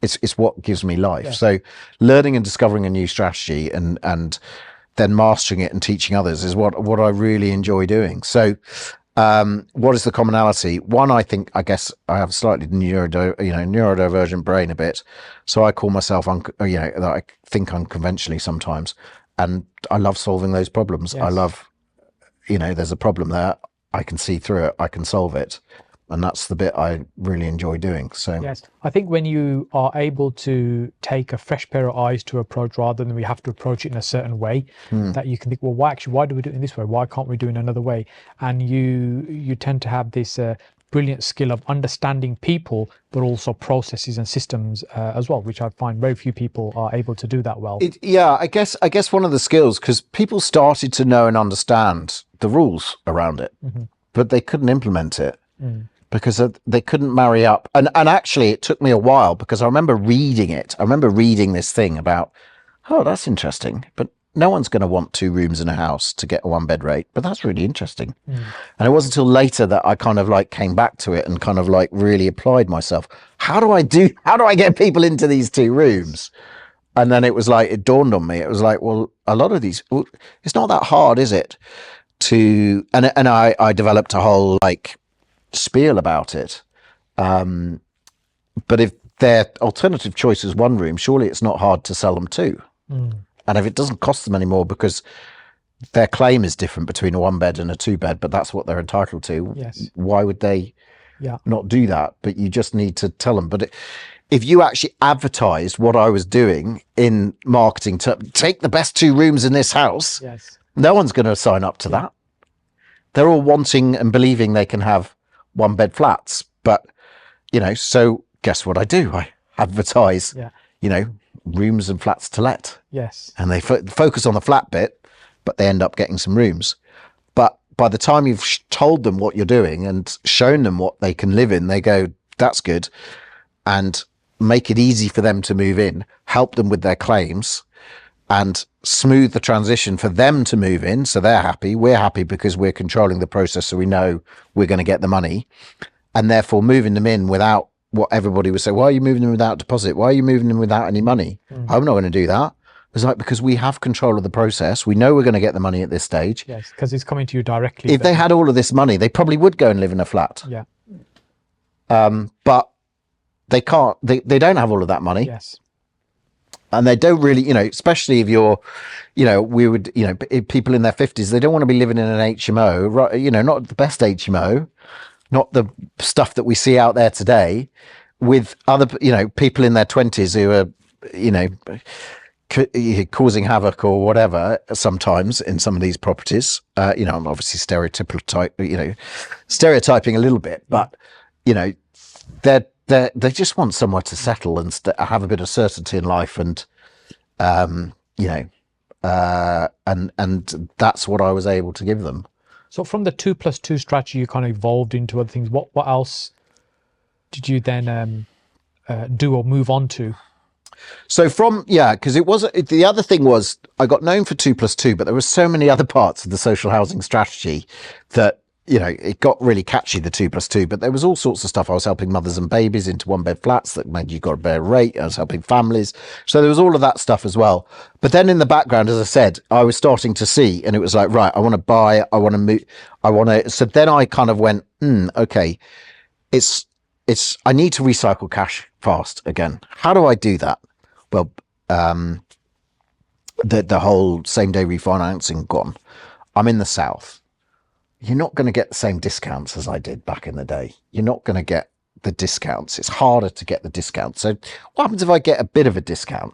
[SPEAKER 2] it's what gives me life.
[SPEAKER 1] Yeah.
[SPEAKER 2] So learning and discovering a new strategy and then mastering it and teaching others is what I really enjoy doing. So what is the commonality? One, I guess I have slightly neurodivergent brain a bit. So I call myself, that I think unconventionally sometimes. And I love solving those problems.
[SPEAKER 1] Yes.
[SPEAKER 2] I love, there's a problem there. I can see through it. I can solve it. And that's the bit I really enjoy doing. So
[SPEAKER 1] yes, I think when you are able to take a fresh pair of eyes to approach rather than we have to approach it in a certain way, that you can think, well, why do we do it in this way? Why can't we do it in another way? And you tend to have this brilliant skill of understanding people, but also processes and systems as well, which I find very few people are able to do that well.
[SPEAKER 2] I guess one of the skills, because people started to know and understand the rules around it, but they couldn't implement it. Because they couldn't marry up. And actually, it took me a while because I remember reading it. I remember reading this thing about, oh, that's interesting. But no one's going to want 2 rooms in a house to get a 1-bed rate. But that's really interesting. And it wasn't until later that I kind of like came back to it and kind of like really applied myself. How do I get people into these 2 rooms? And then it was like, it dawned on me. It was like, well, a lot of these, it's not that hard, is it? And I developed a whole like spiel about it, but if their alternative choice is 1 room, surely it's not hard to sell them 2. And if it doesn't cost them any more because their claim is different between a 1-bed and a 2-bed, but that's what they're entitled to, why would they not do that? But you just need to tell them. But if you actually advertised what I was doing in marketing to take the best 2 rooms in this house, no one's going to sign up to that. They're all wanting and believing they can have 1-bed flats, but so guess what I do? I advertise rooms and flats to let, and they focus on the flat bit, but they end up getting some rooms. But by the time you've told them what you're doing and shown them what they can live in, they go, that's good, and make it easy for them to move in, help them with their claims, and smooth the transition for them to move in. So they're happy. We're happy because we're controlling the process. So we know we're going to get the money, and therefore moving them in without what everybody would say. Why are you moving them without deposit? Why are you moving them without any money? I'm not going to do that. It's like, because we have control of the process. We know we're going to get the money at this stage.
[SPEAKER 1] Yes, because it's coming to you directly.
[SPEAKER 2] If they had all of this money, they probably would go and live in a flat. But they can't, they don't have all of that money. And they don't really, especially if you're, people in their 50s, they don't want to be living in an HMO, right? Not the best HMO, not the stuff that we see out there today, with other, people in their 20s who are, causing havoc or whatever sometimes in some of these properties. I'm obviously stereotyping a little bit, but, they just want somewhere to settle and have a bit of certainty in life, and and that's what I was able to give them.
[SPEAKER 1] So from the 2+2 strategy, you kind of evolved into other things. What else did you then do or move on to?
[SPEAKER 2] So because the other thing was, I got known for 2+2, but there were so many other parts of the social housing strategy that it got really catchy, the 2+2, but there was all sorts of stuff. I was helping mothers and babies into 1-bed flats that made you got a better rate. I was helping families. So there was all of that stuff as well. But then in the background, as I said, I was starting to see, and it was like, right, I want to buy, I want to move, so then I kind of went, okay, I need to recycle cash fast again. How do I do that? Well, the whole same day refinancing gone. I'm in the south. You're not going to get the same discounts as I did back in the day. You're not going to get the discounts. It's harder to get the discounts. So what happens if I get a bit of a discount,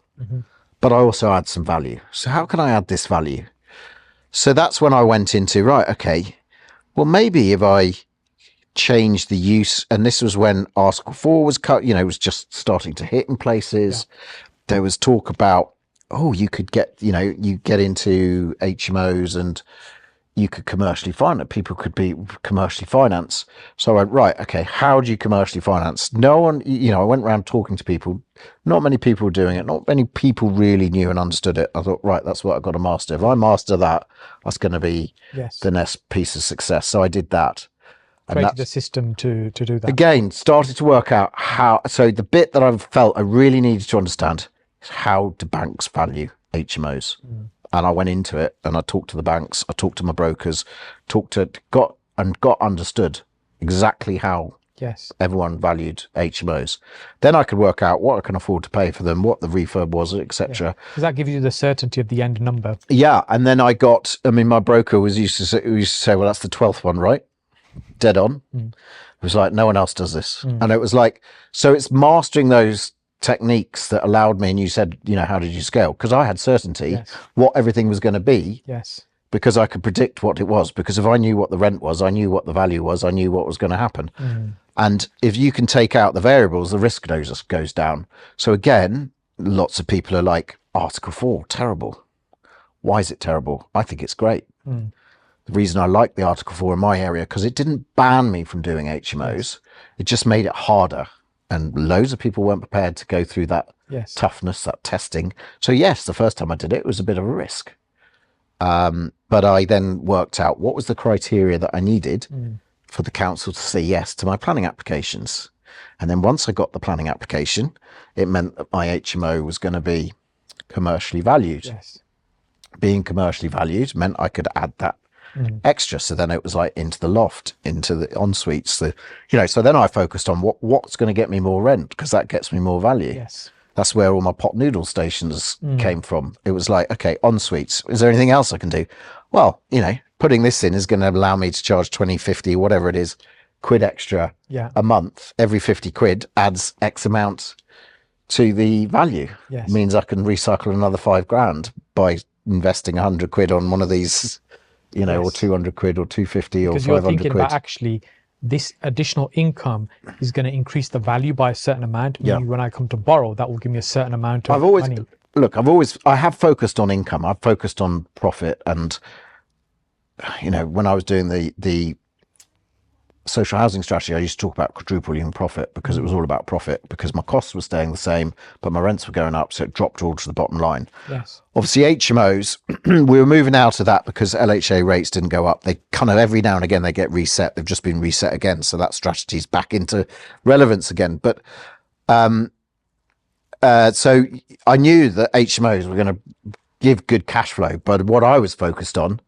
[SPEAKER 2] but I also add some value? So how can I add this value? So that's when I went into, right, okay, well, maybe if I change the use, and this was when Article 4 was cut, it was just starting to hit in places. There was talk about, you could get, you get into HMOs and you could commercially finance, people could be commercially financed. So I went, right, okay, how do you commercially finance? No one, I went around talking to people, not many people were doing it, not many people really knew and understood it. I thought, right, that's what I've got to master. If I master that, that's going to be the next piece of success. So I did that.
[SPEAKER 1] created a system to do that.
[SPEAKER 2] Again, started to work out how. So the bit that I felt I really needed to understand is how do banks value HMOs? And I went into it and I talked to the banks, I talked to my brokers, got understood exactly how everyone valued HMOs. Then I could work out what I can afford to pay for them, what the refurb was, etc.
[SPEAKER 1] Does that give you the certainty of the end number?
[SPEAKER 2] Yeah, and then my broker used to say, well, that's the 12th one, right? Dead on. It was like, no one else does this. And it was like, so it's mastering those techniques that allowed me, and you said, how did you scale? Because I had certainty what everything was going to be. Because I could predict what it was. Because if I knew what the rent was, I knew what the value was, I knew what was going to happen. And if you can take out the variables, the risk goes down. So again, lots of people are like, Article 4, terrible. Why is it terrible? I think it's great. The reason I like the Article 4 in my area, because it didn't ban me from doing HMOs. It just made it harder. And loads of people weren't prepared to go through that toughness, that testing. So yes, the first time I did it, it was a bit of a risk. But I then worked out what was the criteria that I needed for the council to say yes to my planning applications. And then once I got the planning application, it meant that my HMO was going to be commercially valued. Being commercially valued meant I could add that extra. So then it was like into the loft, into the en-suites, so then I focused on what's going to get me more rent, because that gets me more value. That's where all my pot noodle stations came from. It was like, okay, en-suites, is there anything else I can do? Well, putting this in is going to allow me to charge 20, 50, whatever it is, quid extra a month. Every 50 quid adds X amount to the value. It means I can recycle another 5 grand by investing 100 quid on one of these, or 200 quid or 250 or 500 quid. Because you're thinking about actually
[SPEAKER 1] this additional income is going to increase the value by a certain amount. When I come to borrow, that will give me a certain amount of money.
[SPEAKER 2] I have focused on income. I've focused on profit. And, when I was doing the social housing strategy, I used to talk about quadrupling profit, because it was all about profit, because my costs were staying the same, but my rents were going up. So it dropped all to the bottom line. Obviously HMOs, we were moving out of that because LHA rates didn't go up. They kind of every now and again, they get reset. They've just been reset again. So that strategy's back into relevance again. But, so I knew that HMOs were going to give good cash flow, but what I was focused on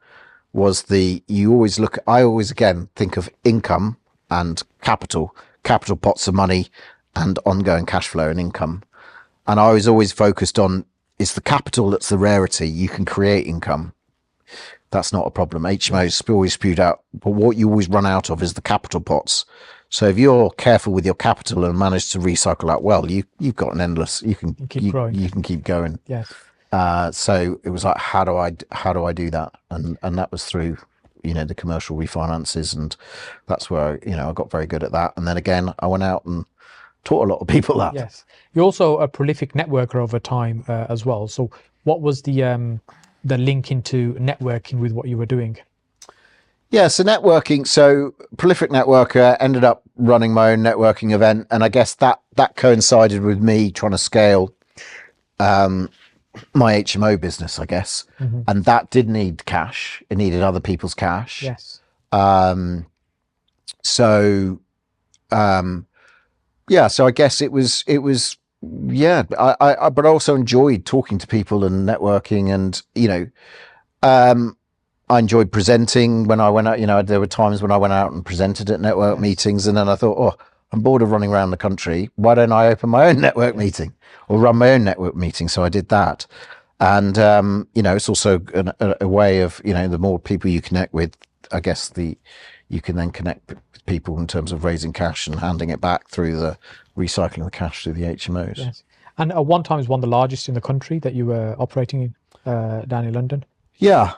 [SPEAKER 2] was I always again think of income and capital pots of money and ongoing cash flow and income. And I was always focused on, it's the capital that's the rarity. You can create income. That's not a problem. HMOs always spewed out, but what you always run out of is the capital pots. So if you're careful with your capital and manage to recycle that well, you've got an endless, you can keep going. So it was like, how do I do that? And that was through, the commercial refinances, and that's where, I got very good at that. And then again, I went out and taught a lot of people that.
[SPEAKER 1] You're also a prolific networker over time as well. So what was the link into networking with what you were doing?
[SPEAKER 2] So networking, so prolific networker, ended up running my own networking event. And I guess that coincided with me trying to scale, my HMO business, I guess. And that did need cash. It needed other people's cash. So I guess it was, but I also enjoyed talking to people and networking, and, I enjoyed presenting when I went out, there were times when I went out and presented at network meetings, and then I thought, I'm bored of running around the country. Why don't I open my own network meeting or run my own network meeting? So I did that. And, it's also a way of, the more people you connect with, I guess you can then connect with people in terms of raising cash and handing it back through the recycling the cash through the HMOs.
[SPEAKER 1] And at one time, it was one of the largest in the country that you were operating in down in London.
[SPEAKER 2] I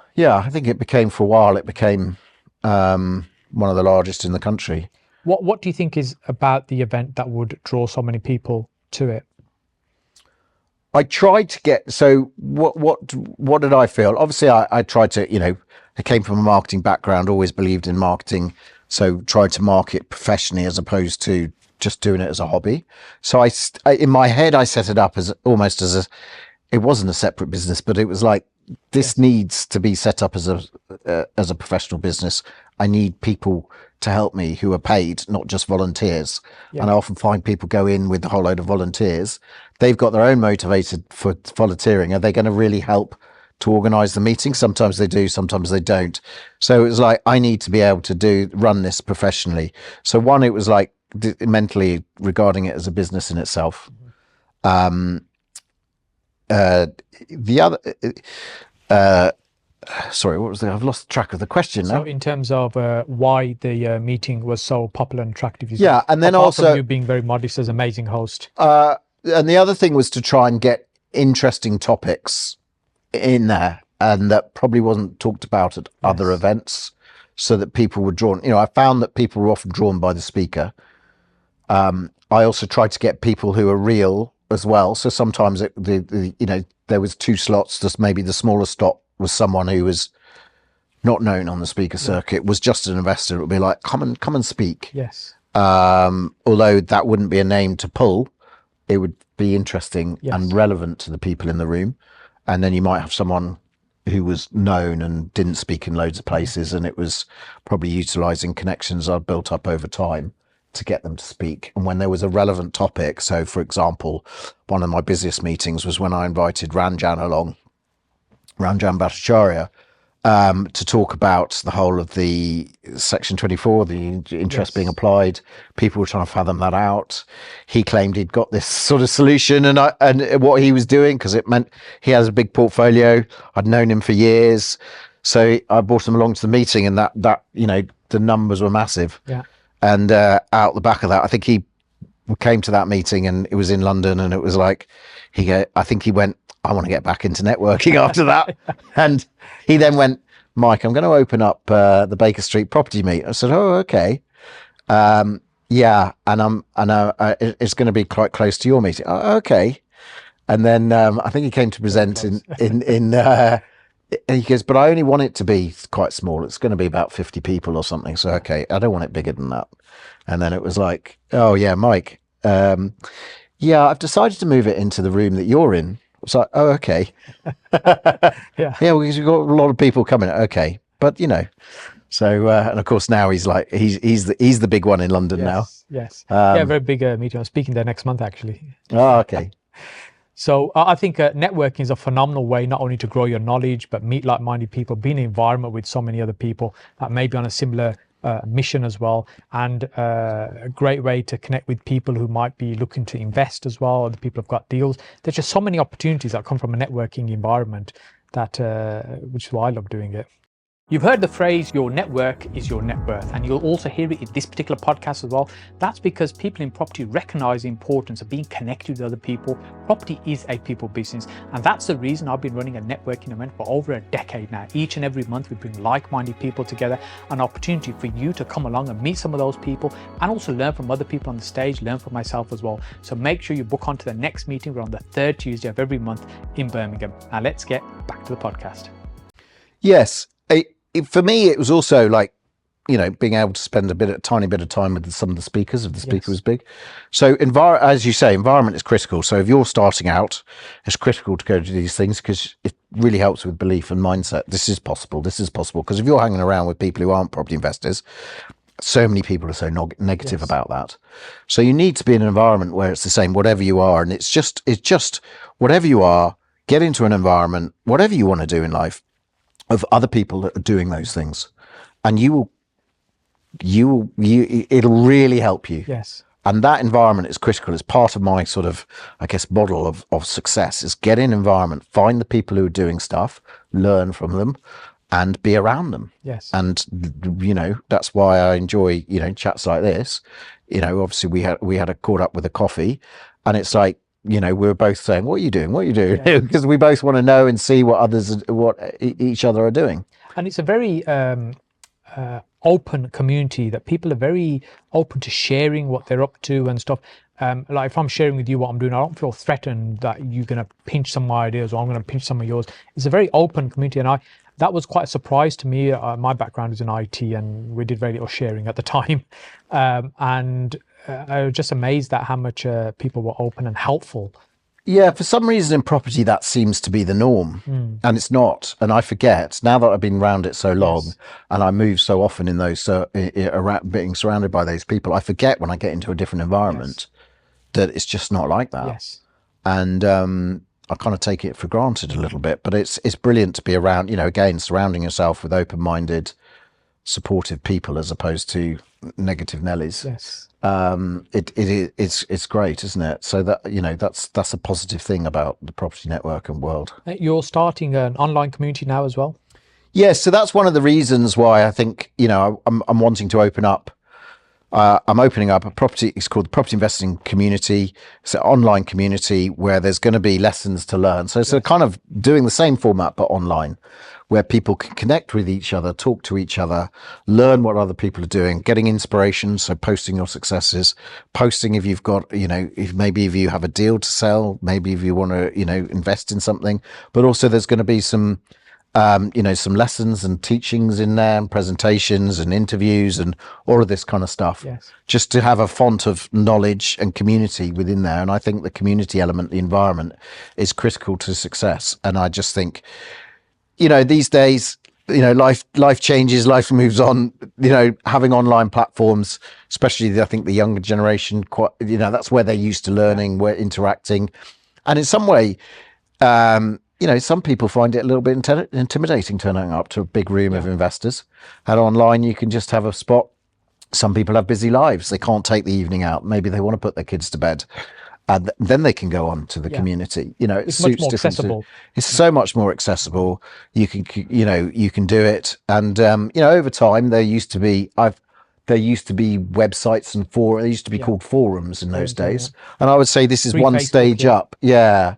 [SPEAKER 2] think it became, for a while, one of the largest in the country.
[SPEAKER 1] What do you think is about the event that would draw so many people to it?
[SPEAKER 2] I tried to get, so what did I feel? Obviously I tried to, I came from a marketing background, always believed in marketing. So tried to market professionally as opposed to just doing it as a hobby. So I in my head, I set it up as almost as it wasn't a separate business, but it was like, this needs to be set up as a professional business. I need people to help me who are paid, not just volunteers.
[SPEAKER 1] Yeah.
[SPEAKER 2] And I often find people go in with a whole load of volunteers. They've got their own motivated for volunteering. Are they going to really help to organize the meeting? Sometimes they do, sometimes they don't. So it was like, I need to be able to run this professionally. So one, it was like mentally regarding it as a business in itself. The other, sorry, what was I've lost track of the question now.
[SPEAKER 1] So in terms of why the meeting was so popular and attractive.
[SPEAKER 2] Yeah, and then
[SPEAKER 1] apart
[SPEAKER 2] also
[SPEAKER 1] from you being very modest as amazing host.
[SPEAKER 2] And the other thing was to try and get interesting topics in there, and that probably wasn't talked about at other events, so that people were drawn. I found that people were often drawn by the speaker. I also tried to get people who are real as well. So sometimes there was 2 slots. Just maybe the smaller slot was someone who was not known on the speaker circuit, was just an investor. It would be like, come and speak.
[SPEAKER 1] Yes.
[SPEAKER 2] Although that wouldn't be a name to pull, it would be interesting and relevant to the people in the room. And then you might have someone who was known and didn't speak in loads of places, and it was probably utilizing connections I'd built up over time to get them to speak. And when there was a relevant topic, so for example, one of my busiest meetings was when I invited Ranjan along, Ranjan Bhattacharya, to talk about the whole of the Section 24, the interest being applied. People were trying to fathom that out. He claimed he'd got this sort of solution, and what he was doing, because it meant he has a big portfolio. I'd known him for years, so I brought him along to the meeting, and that the numbers were massive.
[SPEAKER 1] Yeah.
[SPEAKER 2] And out the back of that, I think he came to that meeting, and it was in London, and it was like I think he went, I want to get back into networking after that. And he then went, Mike, I'm going to open up the Baker Street property meet. I said, oh, okay. Yeah. And it's going to be quite close to your meeting. Oh, okay. And then I think he came to present and he goes, but I only want it to be quite small. It's going to be about 50 people or something. So, okay, I don't want it bigger than that. And then it was like, oh yeah, Mike, yeah, I've decided to move it into the room that you're in. It's like, oh, okay. Yeah, because we've got a lot of people coming. Okay, but so and of course now he's like he's the big one in London now.
[SPEAKER 1] Yes, yeah, very big meeting. I'm speaking there next month actually.
[SPEAKER 2] Oh, okay.
[SPEAKER 1] So I think networking is a phenomenal way not only to grow your knowledge, but meet like-minded people, be in an environment with so many other people that may be on a similar mission as well, and a great way to connect with people who might be looking to invest as well, or the people who've got deals. There's just so many opportunities that come from a networking environment that which is why I love doing it. You've heard the phrase, your network is your net worth, and you'll also hear it in this particular podcast as well. That's because people in property recognize the importance of being connected with other people. Property is a people business, and that's the reason I've been running a networking event for over a decade now. Each and every month we bring like-minded people together, an opportunity for you to come along and meet some of those people, and also learn from other people on the stage, learn from myself as well. So make sure you book onto the next meeting. We're on the 3rd Tuesday of every month in Birmingham. Now let's get back to the podcast.
[SPEAKER 2] Yes. For me, it was also like, being able to spend a tiny bit of time with some of the speakers, if the speaker was big. So as you say, environment is critical. So if you're starting out, it's critical to go to these things because it really helps with belief and mindset. This is possible. Because if you're hanging around with people who aren't property investors, so many people are so negative about that. So you need to be in an environment where it's the same, whatever you are. And it's just whatever you are, get into an environment, whatever you want to do in life, of other people that are doing those things, and it'll really help you.
[SPEAKER 1] Yes.
[SPEAKER 2] And that environment is critical. It's part of my sort of, I guess, model of success is get in an environment, find the people who are doing stuff, learn from them, and be around them.
[SPEAKER 1] Yes.
[SPEAKER 2] And that's why I enjoy chats like this. Obviously we had a caught up with a coffee, and it's like, we were both saying, what are you doing?
[SPEAKER 1] Yeah.
[SPEAKER 2] Because we both want to know and see what each other are doing.
[SPEAKER 1] And it's a very open community that people are very open to sharing what they're up to and stuff. Like if I'm sharing with you what I'm doing, I don't feel threatened that you're going to pinch some of my ideas or I'm going to pinch some of yours. It's a very open community, and that was quite a surprise to me. My background is in IT, and we did very little sharing at the time. I was just amazed at how much people were open and helpful.
[SPEAKER 2] Yeah, for some reason in property that seems to be the norm, and it's not. And I forget now that I've been around it so long, and I move so often in those around being surrounded by those people. I forget when I get into a different environment that it's just not like that.
[SPEAKER 1] Yes.
[SPEAKER 2] And I kind of take it for granted a little bit. But it's brilliant to be around. You know, again, surrounding yourself with open-minded, supportive people as opposed to negative Nellies.
[SPEAKER 1] Yes.
[SPEAKER 2] It's great, isn't it? So that, you know, that's a positive thing about the property network and world.
[SPEAKER 1] You're starting an online community now as well.
[SPEAKER 2] Yes, so that's one of the reasons why I think, you know, I'm wanting to open up. I'm opening up a property. It's called the Property Investing Community. It's an online community where there's going to be lessons to learn. So it's kind of doing the same format but online, where people can connect with each other, talk to each other, learn what other people are doing, getting inspiration. So posting your successes, posting if you've got, you know, if you have a deal to sell, maybe if you want to, you know, invest in something. But also there's going to be some, you know, some lessons and teachings in there, and presentations and interviews and all of this kind of stuff.
[SPEAKER 1] Yes.
[SPEAKER 2] Just to have a font of knowledge and community within there. And I think the community element, the environment, is critical to success. And I just think, you know, these days, you know, life changes, life moves on. You know, having online platforms, especially I think the younger generation, quite, you know, that's where they're used to learning, we're interacting, and in some way, you know, some people find it a little bit intimidating turning up to a big room of investors. And online, you can just have a spot. Some people have busy lives; they can't take the evening out. Maybe they want to put their kids to bed. And then they can go on to the community. You know, it suits
[SPEAKER 1] much more
[SPEAKER 2] different.
[SPEAKER 1] accessible.
[SPEAKER 2] It's so much more accessible. You can, you know, you can do it. And you know, over time, there used to be websites and forums. They used to be called forums in those days. And I would say this is one stage up. Yeah,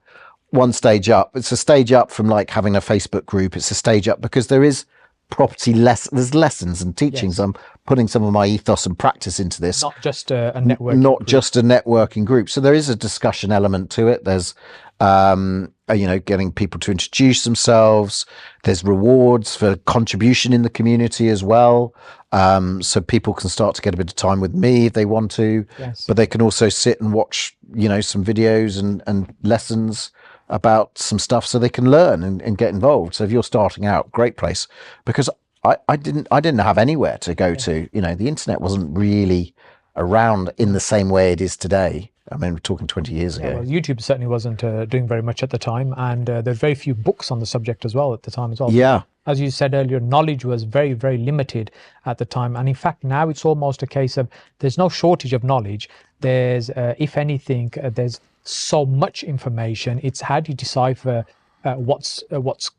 [SPEAKER 2] one stage up. It's a stage up from like having a Facebook group. It's a stage up because there is property there's lessons and teachings. I'm putting some of my ethos and practice into this,
[SPEAKER 1] not just a networking group.
[SPEAKER 2] Just a networking group. So there is a discussion element to it. There's you know, getting people to introduce themselves. There's rewards for contribution in the community as well, so people can start to get a bit of time with me if they want to. But they can also sit and watch, you know, some videos and lessons about some stuff, so they can learn and get involved. So if you're starting out, great place, because I didn't have anywhere to go to. You know, the internet wasn't really around in the same way it is today. I mean, we're talking 20 years ago.
[SPEAKER 1] Well, YouTube certainly wasn't doing very much at the time, and there's very few books on the subject as well at the time as well.
[SPEAKER 2] Yeah.
[SPEAKER 1] As you said earlier, knowledge was very, very limited at the time. And in fact, now it's almost a case of there's no shortage of knowledge. There's, if anything, there's so much information. It's how do you decipher what's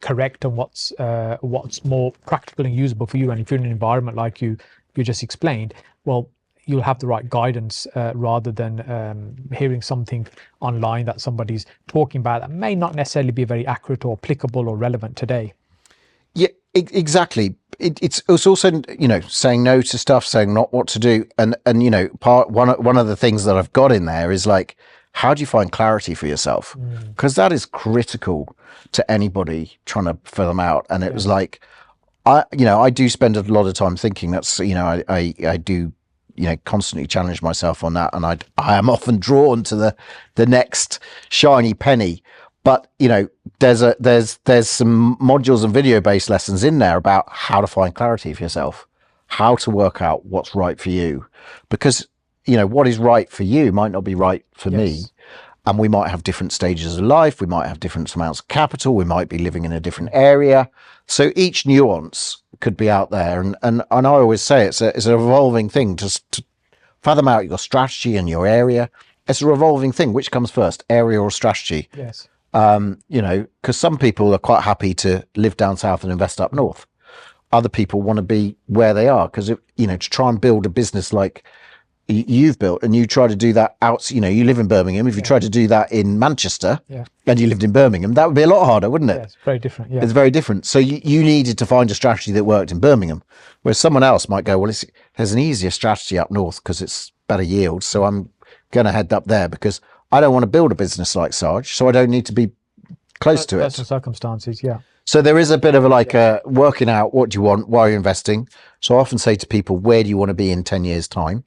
[SPEAKER 1] correct and what's more practical and usable for you. And if you're in an environment like you just explained, well, you'll have the right guidance rather than hearing something online that somebody's talking about that may not necessarily be very accurate or applicable or relevant today.
[SPEAKER 2] Yeah, exactly. It's also, you know, saying no to stuff, saying not what to do, and you know, one of the things that I've got in there is like, how do you find clarity for yourself? Because that is critical to anybody trying to fill them out. And it was like, I do spend a lot of time thinking. That's, you know, I do, you know, constantly challenge myself on that, and I am often drawn to the next shiny penny. But you know, there's some modules and video based lessons in there about how to find clarity for yourself, how to work out what's right for you, because you know what is right for you might not be right for me, and we might have different stages of life, we might have different amounts of capital, we might be living in a different area, so each nuance could be out there, and I always say it's an evolving thing to fathom out your strategy and your area. It's a revolving thing. Which comes first, area or strategy?
[SPEAKER 1] Yes.
[SPEAKER 2] You know, because some people are quite happy to live down south and invest up north. Other people want to be where they are, because, you know, to try and build a business like you've built, and you try to do that out, you know, you live in Birmingham. If you try to do that in Manchester and you lived in Birmingham, that would be a lot harder, wouldn't it?
[SPEAKER 1] Yeah, it's very different. Yeah.
[SPEAKER 2] It's very different. So you needed to find a strategy that worked in Birmingham, whereas someone else might go, well, there's an easier strategy up north because it's better yield. So I'm going to head up there because I don't want to build a business like Sarge, so I don't need to be close to it.
[SPEAKER 1] Personal circumstances, yeah.
[SPEAKER 2] So there is a bit of a working out what do you want, why are you investing. So I often say to people, where do you want to be in 10 years time?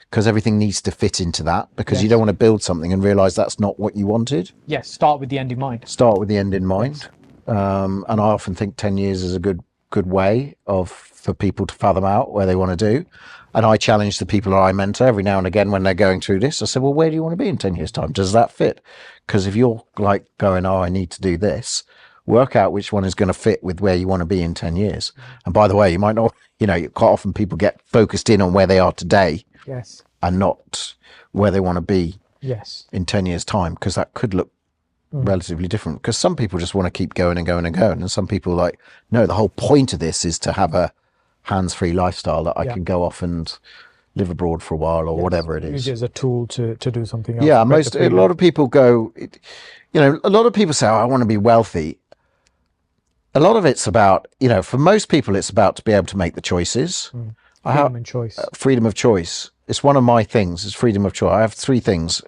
[SPEAKER 2] because everything needs to fit into that, because you
[SPEAKER 1] Yes.
[SPEAKER 2] don't want to build something and realize that's not what you wanted.
[SPEAKER 1] Yes, start with the end in mind.
[SPEAKER 2] Start with the end in mind.
[SPEAKER 1] Yes.
[SPEAKER 2] And I often think 10 years is a good way for people to fathom out where they want to do. And I challenge the people that I mentor every now and again when they're going through this. I say, well, where do you want to be in 10 years time? Does that fit? Because if you're like going, oh, I need to do this, work out which one is going to fit with where you want to be in 10 years. And by the way, you might not, quite often people get focused in on where they are today.
[SPEAKER 1] Yes.
[SPEAKER 2] And not where they want to be
[SPEAKER 1] Yes.
[SPEAKER 2] in 10 years time, because that could look relatively different. Because some people just want to keep going and going and going. And some people like, no, the whole point of this is to have a hands-free lifestyle that I can go off and live abroad for a while or whatever it is.
[SPEAKER 1] Use it as a tool to do something else.
[SPEAKER 2] Yeah, a lot of people go, a lot of people say, oh, I want to be wealthy. A lot of it's about, for most people, it's about to be able to make the choices.
[SPEAKER 1] Freedom and choice.
[SPEAKER 2] Freedom of choice. It's one of my things. It's freedom of choice. I have 3 things.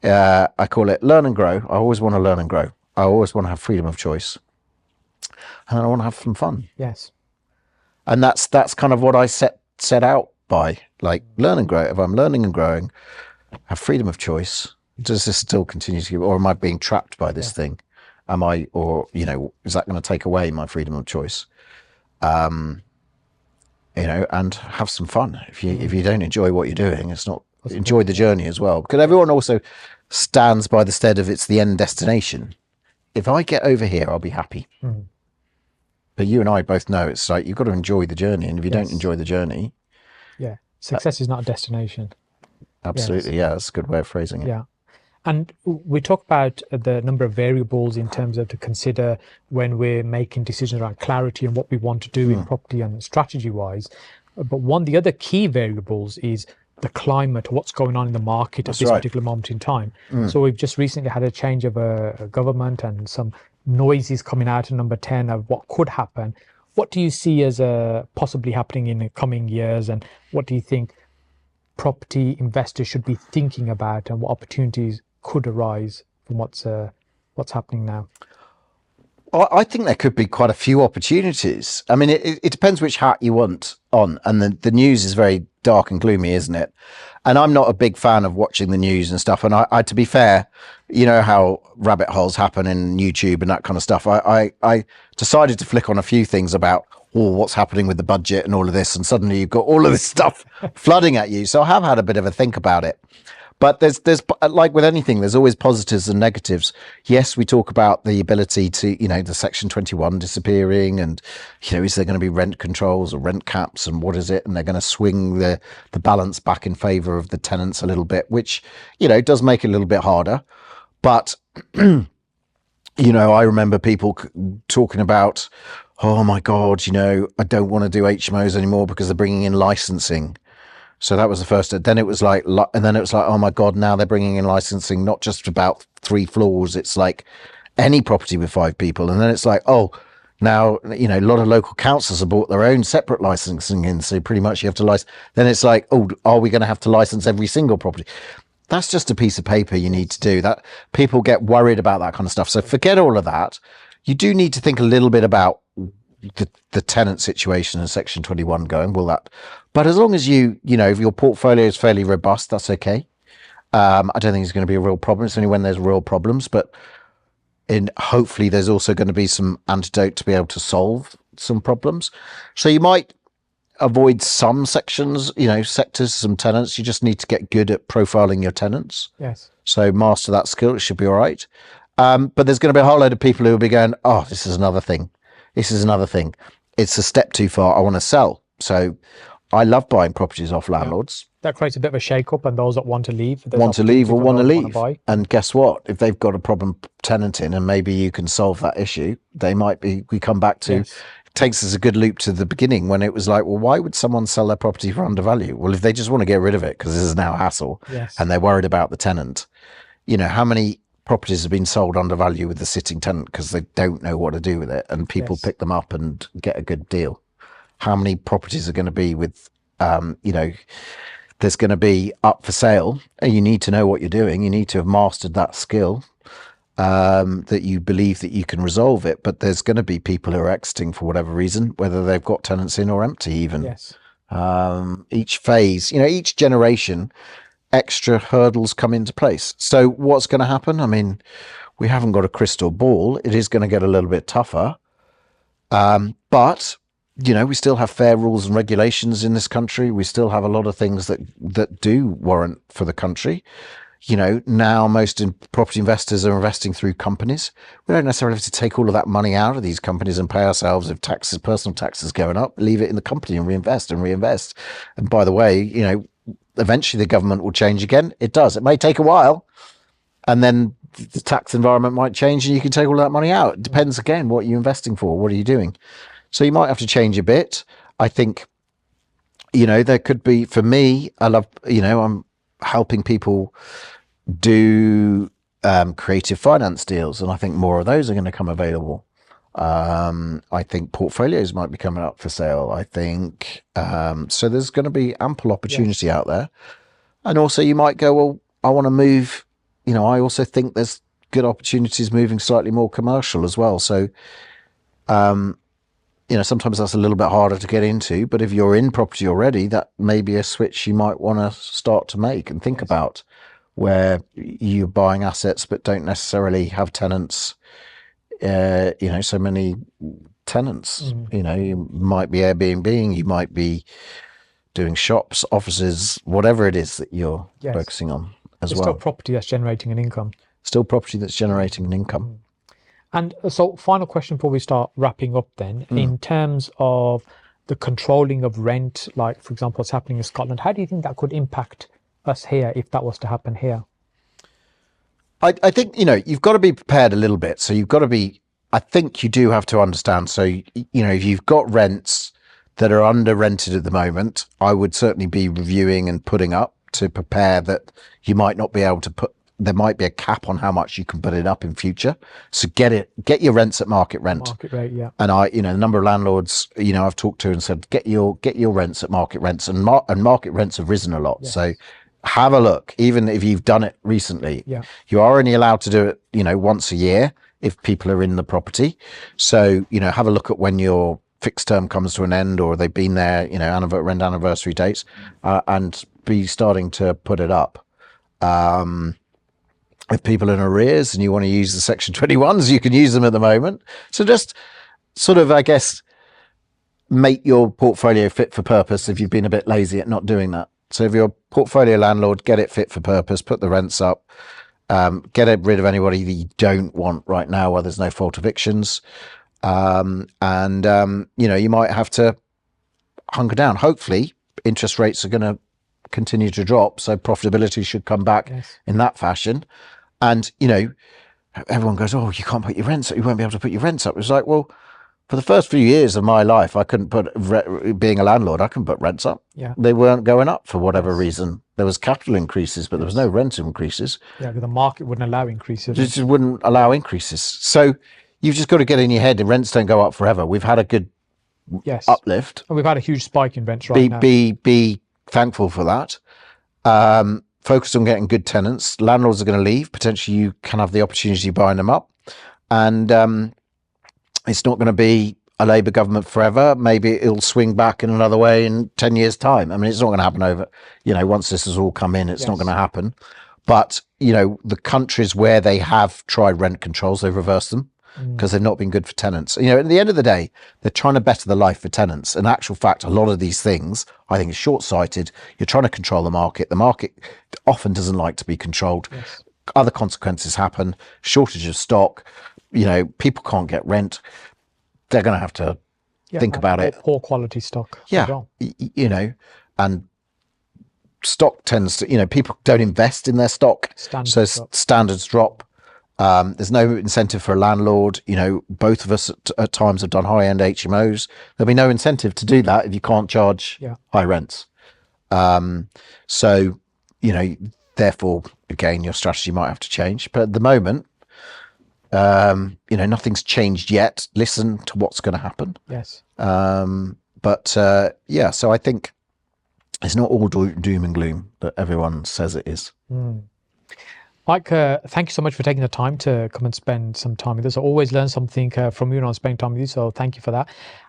[SPEAKER 2] I call it learn and grow. I always want to learn and grow. I always want to have freedom of choice. And I want to have some fun.
[SPEAKER 1] Yes.
[SPEAKER 2] And that's kind of what I set out by, like learn and grow. If I'm learning and growing, have freedom of choice. Does this still continue to give, or am I being trapped by this thing? Am I, or, is that going to take away my freedom of choice? And have some fun. If you don't enjoy what you're doing, it's not, enjoy the journey as well. Because everyone also stands by the stead of it's the end destination. If I get over here, I'll be happy. But you and I both know it's like, you've got to enjoy the journey. And if you don't enjoy the journey.
[SPEAKER 1] Yeah. Success is not a destination.
[SPEAKER 2] Absolutely. Yeah. That's a good way of phrasing it.
[SPEAKER 1] Yeah. And we talk about the number of variables in terms of to consider when we're making decisions around clarity and what we want to do in property and strategy wise. But the other key variables is the climate, what's going on in the market at this particular moment in time. So we've just recently had a change of a government and some noises coming out of number 10 of what could happen. What do you see as possibly happening in the coming years, and what do you think property investors should be thinking about, and what opportunities could arise from what's happening now?
[SPEAKER 2] I think there could be quite a few opportunities. I mean, it depends which hat you want on, and the news is very dark and gloomy, isn't it? And I'm not a big fan of watching the news and stuff. And I to be fair, how rabbit holes happen in YouTube and that kind of stuff. I decided to flick on a few things about what's happening with the budget and all of this, and suddenly you've got all of this stuff flooding at you. So I have had a bit of a think about it. But there's like with anything, there's always positives and negatives. Yes, we talk about the ability to, the Section 21 disappearing, and, is there going to be rent controls or rent caps, and what is it? And they're going to swing the balance back in favour of the tenants a little bit, which, does make it a little bit harder. But, I remember people talking about, oh my God, I don't want to do HMOs anymore because they're bringing in licensing. So that was the first. Then it was like, oh my God, now they're bringing in licensing, not just about 3 floors. It's like any property with 5 people. And then it's like, oh, now, a lot of local councils have bought their own separate licensing in. So pretty much you have to license. Then it's like, oh, are we going to have to license every single property? That's just a piece of paper you need to do. That people get worried about that kind of stuff. So forget all of that. You do need to think a little bit about the tenant situation in Section 21 going, but as long as if your portfolio is fairly robust, that's okay. I don't think it's going to be a real problem. It's only when there's real problems, but hopefully there's also going to be some antidote to be able to solve some problems. So you might avoid some sections, sectors, some tenants. You just need to get good at profiling your tenants.
[SPEAKER 1] Yes.
[SPEAKER 2] So master that skill. It should be all right. But there's going to be a whole load of people who will be going, oh, this is another thing. This is another thing. It's a step too far. I want to sell. So I love buying properties off landlords.
[SPEAKER 1] That creates a bit of a shake-up, and those that want to leave.
[SPEAKER 2] Want to leave. And guess what? If they've got a problem tenanting and maybe you can solve that issue, we come back to, it takes us a good loop to the beginning when it was like, well, why would someone sell their property for undervalue? Well, if they just want to get rid of it because this is now a hassle and they're worried about the tenant, how many properties have been sold under value with the sitting tenant because they don't know what to do with it, and people pick them up and get a good deal. How many properties are going to be with, there's going to be up for sale, and you need to know what you're doing. You need to have mastered that skill, that you believe that you can resolve it. But there's going to be people who are exiting for whatever reason, whether they've got tenants in or empty even.
[SPEAKER 1] Yes.
[SPEAKER 2] Each phase, each generation, extra hurdles come into place. So what's going to happen? I mean, we haven't got a crystal ball. It is going to get a little bit tougher. But, we still have fair rules and regulations in this country. We still have a lot of things that do warrant for the country. Now most property investors are investing through companies. We don't necessarily have to take all of that money out of these companies and pay ourselves if personal taxes going up, leave it in the company and reinvest. And by the way, eventually the government will change again. It does. It may take a while, and then the tax environment might change and you can take all that money out. It depends again, what you're investing for, what are you doing? So you might have to change a bit. I think, there could be, for me, I love, I'm helping people do creative finance deals, and I think more of those are going to come available. I think portfolios might be coming up for sale. I think so there's going to be ample opportunity out there. And also you might go, well, I want to move, I also think there's good opportunities moving slightly more commercial as well. So sometimes that's a little bit harder to get into, but if you're in property already, that may be a switch you might want to start to make and think about, where you're buying assets but don't necessarily have tenants, so many tenants. You might be Airbnb, you might be doing shops, offices, whatever it is that you're focusing on as well.
[SPEAKER 1] Still property that's generating an income.
[SPEAKER 2] Still property that's generating an income.
[SPEAKER 1] And so final question before we start wrapping up then, in terms of the controlling of rent, like for example, what's happening in Scotland, how do you think that could impact us here if that was to happen here?
[SPEAKER 2] I think, you've got to be prepared a little bit. So you've got to be, I think you do have to understand. So, if you've got rents that are under rented at the moment, I would certainly be reviewing and putting up to prepare that you might not be able to there might be a cap on how much you can put it up in future. So get your rents at market rent.
[SPEAKER 1] Market rate, yeah.
[SPEAKER 2] And the number of landlords, I've talked to and said, get your rents at market rents, and market rents have risen a lot. Yes. So have a look, even if you've done it recently. Yeah. You are only allowed to do it, once a year if people are in the property. So, have a look at when your fixed term comes to an end, or they've been there, rent anniversary dates, and be starting to put it up. If people are in arrears and you want to use the Section 21s, you can use them at the moment. So just sort of, I guess, make your portfolio fit for purpose if you've been a bit lazy at not doing that. So if you're a portfolio landlord, get it fit for purpose, put the rents up, get rid of anybody that you don't want right now where there's no fault evictions. You might have to hunker down. Hopefully, interest rates are going to continue to drop, so profitability should come back in that fashion. And everyone goes, oh, you can't put your rents up, you won't be able to put your rents up. It's like, well, for the first few years of my life, I couldn't being a landlord, I couldn't put rents up. They weren't going up for whatever reason. There was capital increases, but there was no rent increases.
[SPEAKER 1] Because the market wouldn't allow increases.
[SPEAKER 2] It just wouldn't allow increases. So you've just got to get in your head, the rents don't go up forever. We've had a good uplift.
[SPEAKER 1] And we've had a huge spike in rents now.
[SPEAKER 2] Be thankful for that. Focus on getting good tenants. Landlords are going to leave. Potentially you can have the opportunity of buying them up. And it's not going to be a Labour government forever. Maybe it'll swing back in another way in 10 years' time. I mean, it's not going to happen over, once this has all come in, it's not going to happen. But, the countries where they have tried rent controls, they've reversed them because they've not been good for tenants. At the end of the day, they're trying to better the life for tenants. In actual fact, a lot of these things, I think, is short-sighted. You're trying to control the market. The market often doesn't like to be controlled. Other consequences happen. Shortage of stock. People can't get rent. They're going to have to think about it.
[SPEAKER 1] Poor quality stock.
[SPEAKER 2] And stock tends to, people don't invest in their stock. Standards drop. There's no incentive for a landlord. Both of us at times have done high-end HMOs. There'll be no incentive to do that if you can't charge high rents. Therefore, again, your strategy might have to change. But at the moment, nothing's changed yet. Listen to what's going to happen.
[SPEAKER 1] Yes.
[SPEAKER 2] So I think it's not all doom and gloom that everyone says it is.
[SPEAKER 1] Mike, thank you so much for taking the time to come and spend some time with us. I always learn something from you and I'm spending time with you, so thank you for that.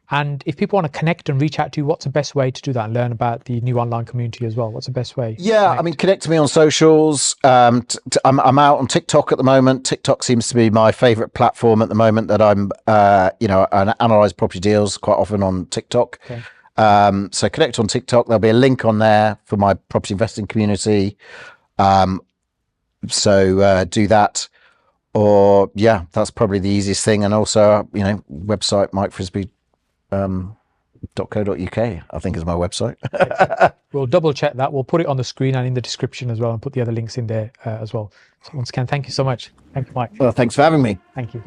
[SPEAKER 1] And if people want to connect and reach out to you, what's the best way to do that and learn about the new online community as well? What's the best way?
[SPEAKER 2] Yeah, I mean, connect to me on socials. I'm out on TikTok at the moment. TikTok seems to be my favorite platform at the moment that I'm, I analyze property deals quite often on TikTok.
[SPEAKER 1] Okay.
[SPEAKER 2] So connect on TikTok. There'll be a link on there for my property investing community. So do that. Or yeah, that's probably the easiest thing. And also, website 𝗵𝗲𝗁.co.uk, I think is my website.
[SPEAKER 1] We'll double check that. We'll put it on the screen and in the description as well, and put the other links in there as well. So once again, thank you so much. Thank you, Mike.
[SPEAKER 2] Well, thanks for having me.
[SPEAKER 1] Thank you.